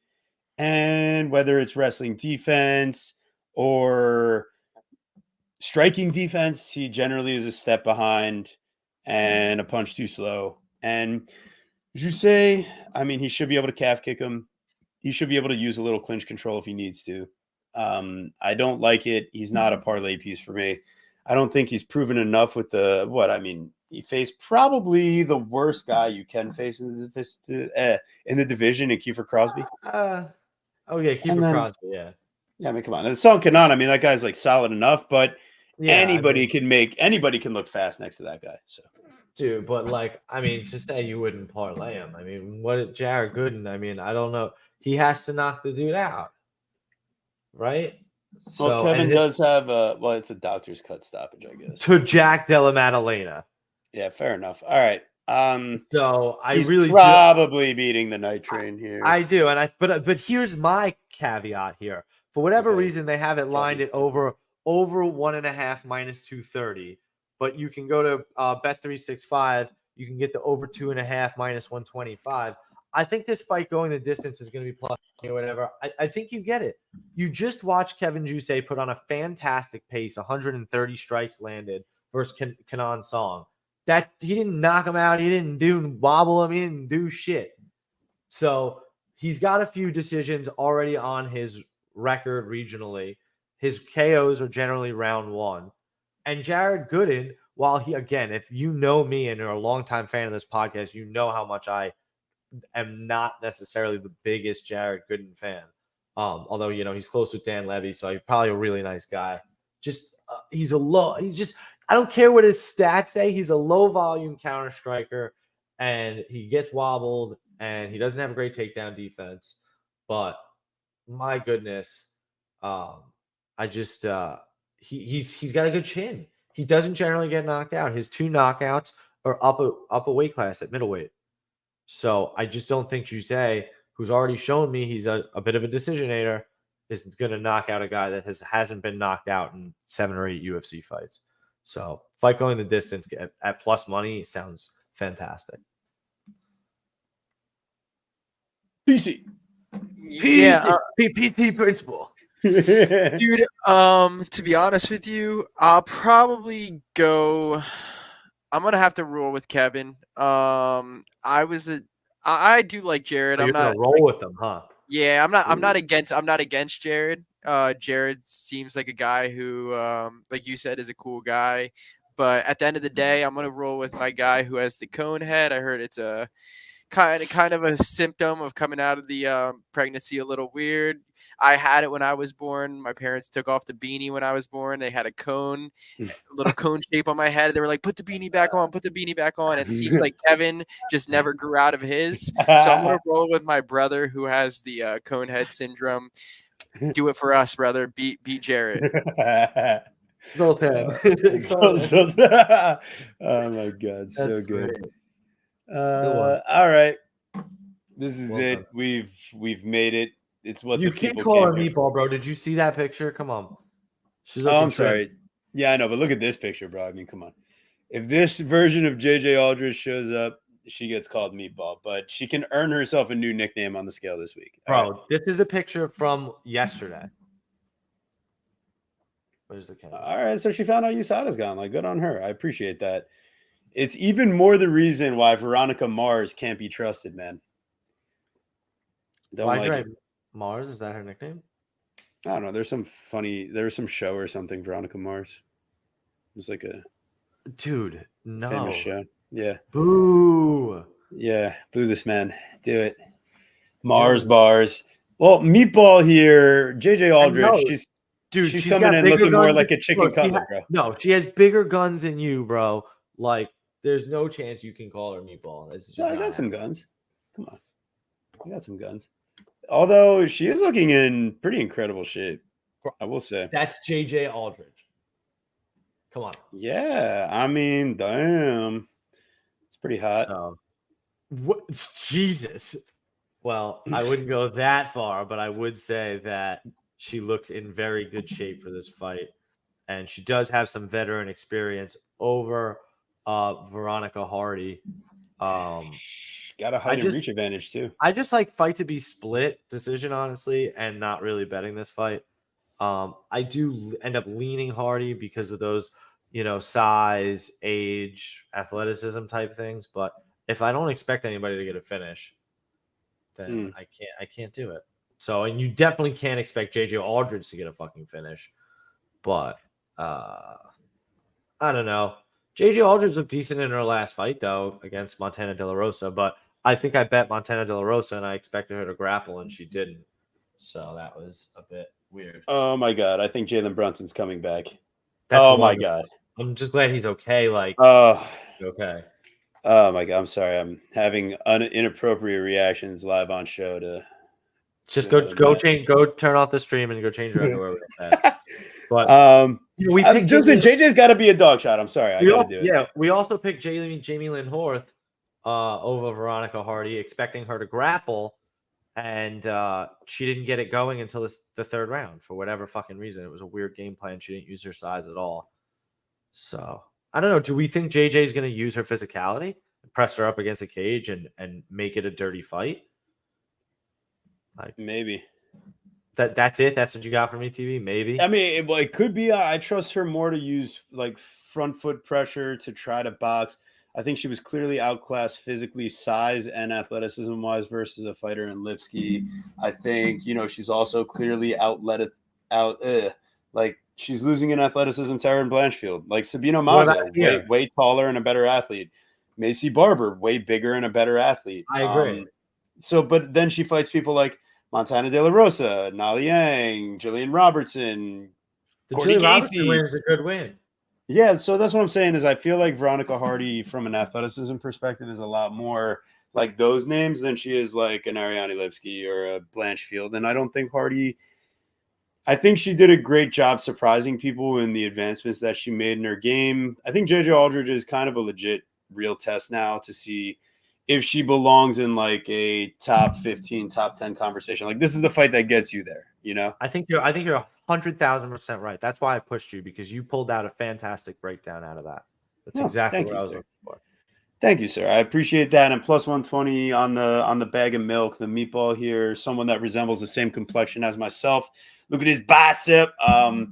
and whether it's wrestling defense or striking defense, he generally is a step behind and a punch too slow. And Jusay, I mean, he should be able to calf kick him. He should be able to use a little clinch control if he needs to. I don't like it. He's not a parlay piece for me. I don't think he's proven enough with the what. I mean, he faced probably the worst guy you can face in the division in Kiefer Crosby. Oh yeah, And Keeper then, Crosby. Yeah. yeah, I mean, come on, and Son Kanan. I mean, that guy's like solid enough, but Yeah, I mean, anybody can look fast next to that guy. So dude, but like, I mean, to say you wouldn't parlay him, I mean, what Jared Gooden? I mean, I don't know. He has to knock the dude out, right? well, So, Kevin and does have a it's a doctor's cut stoppage, I guess. to Jack Della Maddalena. Yeah, fair enough. All right. So I He's really do. probably beating the night train here. I do, and but here's my caveat here. For whatever Okay. reason, they have it lined at over 1.5 minus 230. But you can go to Bet365. You can get the over 2.5 minus 125. I think this fight going the distance is going to be plus or whatever. I think you get it. You just watched Kevin Jusay put on a fantastic pace, 130 strikes landed versus Kanan Song. That he didn't knock him out. He didn't wobble him. He didn't do shit. So he's got a few decisions already on his record regionally. His KOs are generally round one. And Jared Gooden, while he, again, if you know me and are a longtime fan of this podcast, you know how much I am not necessarily the biggest Jared Gooden fan. Although, you know, he's close with Dan Levy, so he's probably a really nice guy. Just, he's just, I don't care what his stats say. He's a low volume counter striker and he gets wobbled and he doesn't have a great takedown defense. But my goodness, I just he's got a good chin. He doesn't generally get knocked out. His 2 knockouts are up a weight class at middleweight. So I just don't think Jusay, who's already shown me he's a bit of a decisionator, is going to knock out a guy that hasn't been knocked out in 7 or 8 UFC fights. So fight going the distance at plus money sounds fantastic. PC. Yeah, PT principle. dude. To be honest with you, I'll probably go. I'm gonna have to roll with Kevin. I do like Jared. Oh, I'm you're not gonna roll with them, huh? Yeah, I'm not against Jared. Jared seems like a guy who, like you said, is a cool guy. But at the end of the day, I'm gonna roll with my guy who has the cone head. I heard it's a kind of a symptom of coming out of the pregnancy a little weird. I had it when I was born. My parents took off the beanie when I was born. They had a little cone shape on my head. They were like, put the beanie back on, put the beanie back on. And it seems like Kevin just never grew out of his. So I'm going to roll with my brother who has the cone head syndrome. Do it for us, brother. Beat Jarrett. Zoltan. Oh my God, That's so good. great. All right, this is Well it. done. We've made it. It's what You the can't people call her came here. meatball, bro. Did you see that picture? Come on. She's Oh, looking I'm sorry. Yeah, I know, but look at this picture, bro. I mean, come on. If this version of JJ Aldridge shows up, she gets called Meatball, but she can earn herself a new nickname on the scale this week. Bro, All right. this is the picture from yesterday. Where's the camera? All right, so she found out USADA's gone. Like, good on her. I appreciate that. It's even more the reason why Veronica Mars can't be trusted, man. Don't Why like it. Mars? Is that her nickname? I don't know. There was some show or something, Veronica Mars. It was like a Dude, no. famous show. Yeah. Boo. Yeah. Boo this man. Do it. Mars bars. Well, Meatball here, JJ Aldrich, know. Dude, she's she's coming got in bigger looking more guns like than, a chicken bro, cutlet, bro. no, she has bigger guns than you, bro. Like, there's no chance you can call her Meatball. It's just No, I not got some happening. guns. Come on. I got some guns. Although she is looking in pretty incredible shape, I will say. That's JJ Aldrich. Come on. Yeah, I mean, damn. It's pretty hot. So, what? Jesus. Well, I wouldn't go that far, but I would say that she looks in very good shape for this fight, and she does have some veteran experience over Veronica Hardy. Got a height and reach advantage too. I just like fight to be split decision, honestly, and not really betting this fight. I do end up leaning Hardy because of those, size, age, athleticism type things. But if I don't expect anybody to get a finish, then I can't do it. So, and you definitely can't expect JJ Aldridge to get a fucking finish. But I don't know. JJ Aldridge looked decent in her last fight though against Montana De La Rosa, but I think I bet Montana De La Rosa and I expected her to grapple and she didn't. So that was a bit weird. Oh my god, I think Jalen Brunson's coming back. That's Oh my wonderful. god. I'm just glad he's okay. Like, okay. Oh my god, I'm sorry. I'm having inappropriate reactions live on show to Just go turn off the stream and go change your underwear real fast. But we picked JJ's got to be a dog shot. I'm sorry, I got to do it. Yeah, we also picked Jamie Lynn Horth over Veronica Hardy, expecting her to grapple, and she didn't get it going until the third round for whatever fucking reason. It was a weird game plan. She didn't use her size at all. So I don't know. Do we think JJ is going to use her physicality, press her up against a cage, and make it a dirty fight? Like maybe. That's it. That's what you got for me, TV. Maybe. I mean, it could be. I trust her more to use like front foot pressure to try to box. I think she was clearly outclassed physically, size and athleticism wise versus a fighter in Lipsky. I think she's also clearly like she's losing in athleticism to Erin Blanchfield. Like Sabino Mazo, way taller and a better athlete. Macy Barber, way bigger and a better athlete. I agree. But then she fights people like Montana De La Rosa, Nali Yang, Jillian Robertson. The Jillian Robertson win is a good win. Yeah, so that's what I'm saying is I feel like Veronica Hardy, from an athleticism perspective, is a lot more like those names than she is like an Ariane Lipsky or a Blanchfield. And I don't think Hardy – I think she did a great job surprising people in the advancements that she made in her game. I think JJ Aldridge is kind of a legit real test now to see – if she belongs in like a top 15, top 10 conversation. Like this is the fight that gets you there, I think you're 100,000% right. That's why I pushed you, because you pulled out a fantastic breakdown out of that. That's exactly what I was looking for. Thank you, sir. I appreciate that. And plus 120 on the bag of milk, the meatball here, someone that resembles the same complexion as myself. Look at his bicep.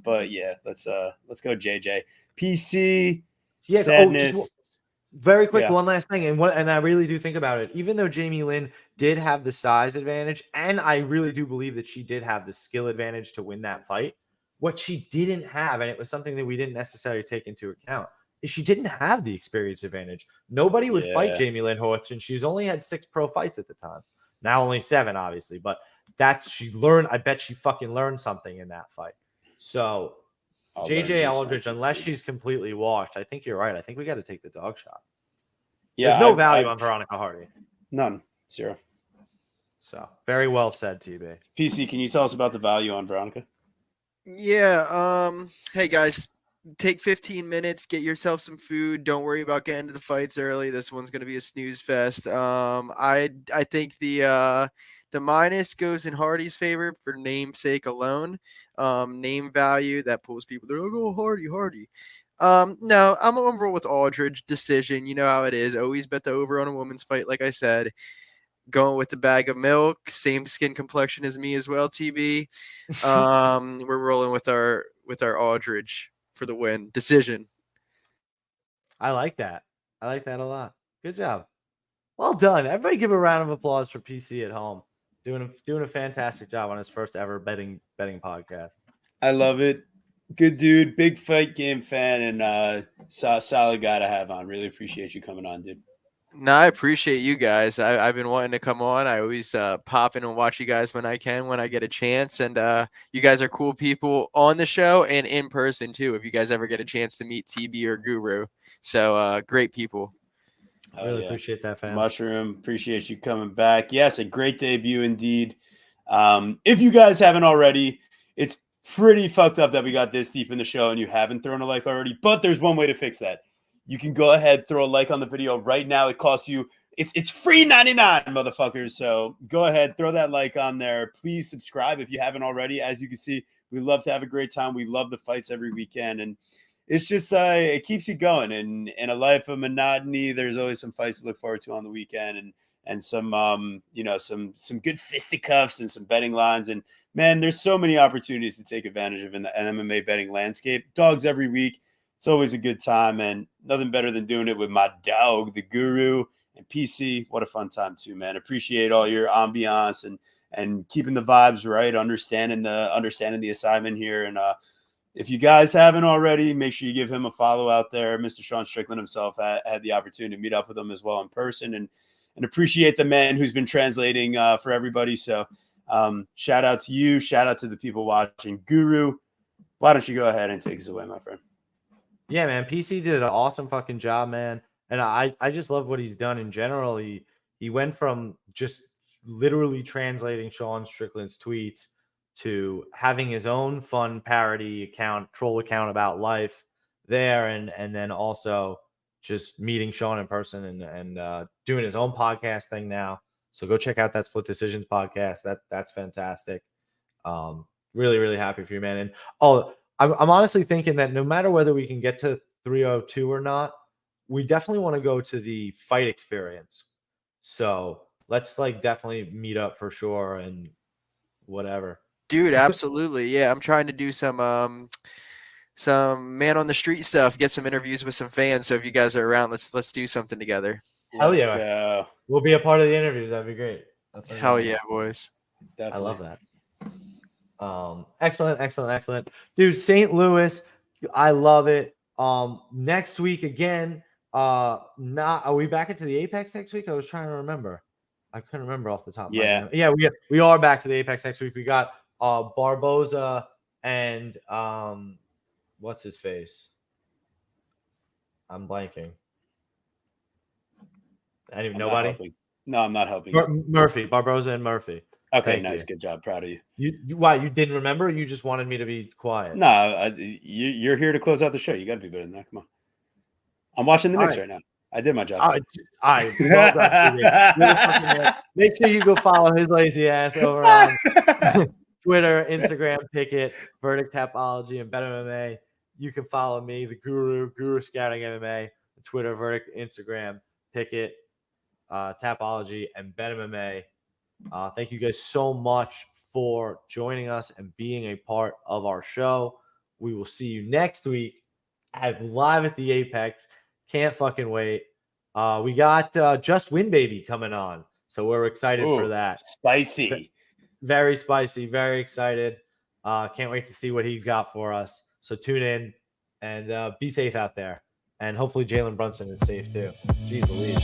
But yeah, let's go JJ. PC, sadness. Very quick, one last thing, and I really do think about it. Even though Jamie Lynn did have the size advantage, and I really do believe that she did have the skill advantage to win that fight, what she didn't have, and it was something that we didn't necessarily take into account, is she didn't have the experience advantage. Nobody would fight Jamie Lynn Horth, and she's only had 6 pro fights at the time. Now only 7, obviously, but she learned. I bet she fucking learned something in that fight. So JJ Aldridge, unless she's completely washed, I think you're right. I think we got to take the dog shot. Yeah, there's no value on Veronica Hardy. None. 0. So very well said, TB. PC, can you tell us about the value on Veronica? Yeah. Hey guys, take 15 minutes, get yourself some food. Don't worry about getting to the fights early. This one's gonna be a snooze fest. I think the minus goes in Hardy's favor for namesake alone. Name value that pulls people. They're like, oh, Hardy. No, I'm gonna roll with Aldridge decision. You know how it is. Always bet the over on a woman's fight. Like I said, going with the bag of milk, same skin complexion as me as well. TB. We're rolling with our Aldridge for the win decision. I like that. I like that a lot. Good job. Well done. Everybody give a round of applause for PC at home. Doing a fantastic job on his first ever betting podcast. I love it. Good dude, big fight game fan, and solid guy to have on. Really appreciate you coming on, dude. No, I appreciate you guys. I've been wanting to come on. I always pop in and watch you guys when I can, when I get a chance. And you guys are cool people on the show and in person too. If you guys ever get a chance to meet TB or Guru, so great people. I really appreciate that, fam. Mushroom, appreciate you coming back. Yes, a great debut indeed. If you guys haven't already, it's pretty fucked up that we got this deep in the show and you haven't thrown a like already, but there's one way to fix that. You can go ahead, throw a like on the video right now. It costs you, it's free 99, motherfuckers. So go ahead, throw that like on there. Please subscribe if you haven't already. As you can see, we love to have a great time. We love the fights every weekend. And it's just, it keeps you going. And in a life of monotony, there's always some fights to look forward to on the weekend and some, some good fisticuffs and some betting lines. And man, there's so many opportunities to take advantage of in the MMA betting landscape. Dogs every week. It's always a good time, and nothing better than doing it with my dog, the Guru, and PC. What a fun time too, man. Appreciate all your ambiance and keeping the vibes right, understanding the assignment here. And if you guys haven't already, make sure you give him a follow out there. Mr. Sean Strickland himself had the opportunity to meet up with him as well in person, and appreciate the man who's been translating for everybody. So shout out to you. Shout out to the people watching. Guru, why don't you go ahead and take us away, my friend? Yeah, man. PC did an awesome fucking job, man. And I just love what he's done in general. He went from just literally translating Sean Strickland's tweets to having his own fun parody account, troll account about life there, and then also just meeting Sean in person and doing his own podcast thing now. So go check out that Split Decisions podcast. That's fantastic. Really, really happy for you, man. And I'm honestly thinking that no matter whether we can get to 302 or not, we definitely want to go to the fight experience. So let's definitely meet up for sure and whatever. Dude, absolutely. Yeah, I'm trying to do some man on the street stuff, get some interviews with some fans. So if you guys are around, let's do something together. Hell yeah. We'll be a part of the interviews. That'd be great. Hell yeah, boys. Definitely. I love that. Excellent. Dude, St. Louis, I love it. Next week again, are we back into the Apex next week? I was trying to remember. I couldn't remember off the top of my head. Yeah, we are back to the Apex next week. We got Barboza and what's his face? I'm blanking. Nobody? No, I'm not helping. Murphy, Barboza and Murphy. Okay, Thank nice. you. Good job. Proud of you. Why, you didn't remember? Or you just wanted me to be quiet? No, you're here to close out the show. You got to be better than that. Come on. I'm watching the Knicks right now. I did my job. All right. Make sure you go follow his lazy ass over on Twitter, Instagram, Picket, Verdict Tapology, and Bet MMA. You can follow me, the Guru Scouting MMA, Twitter, Verdict, Instagram, Picket, Tapology, and Bet MMA. Thank you guys so much for joining us and being a part of our show. We will see you next week live at the Apex. Can't fucking wait. We got Just Win Baby coming on, so we're excited for that. Spicy. Very spicy. Very excited. Can't wait to see what he's got for us. So tune in and be safe out there. And hopefully Jalen Brunson is safe too. Jeez Louise.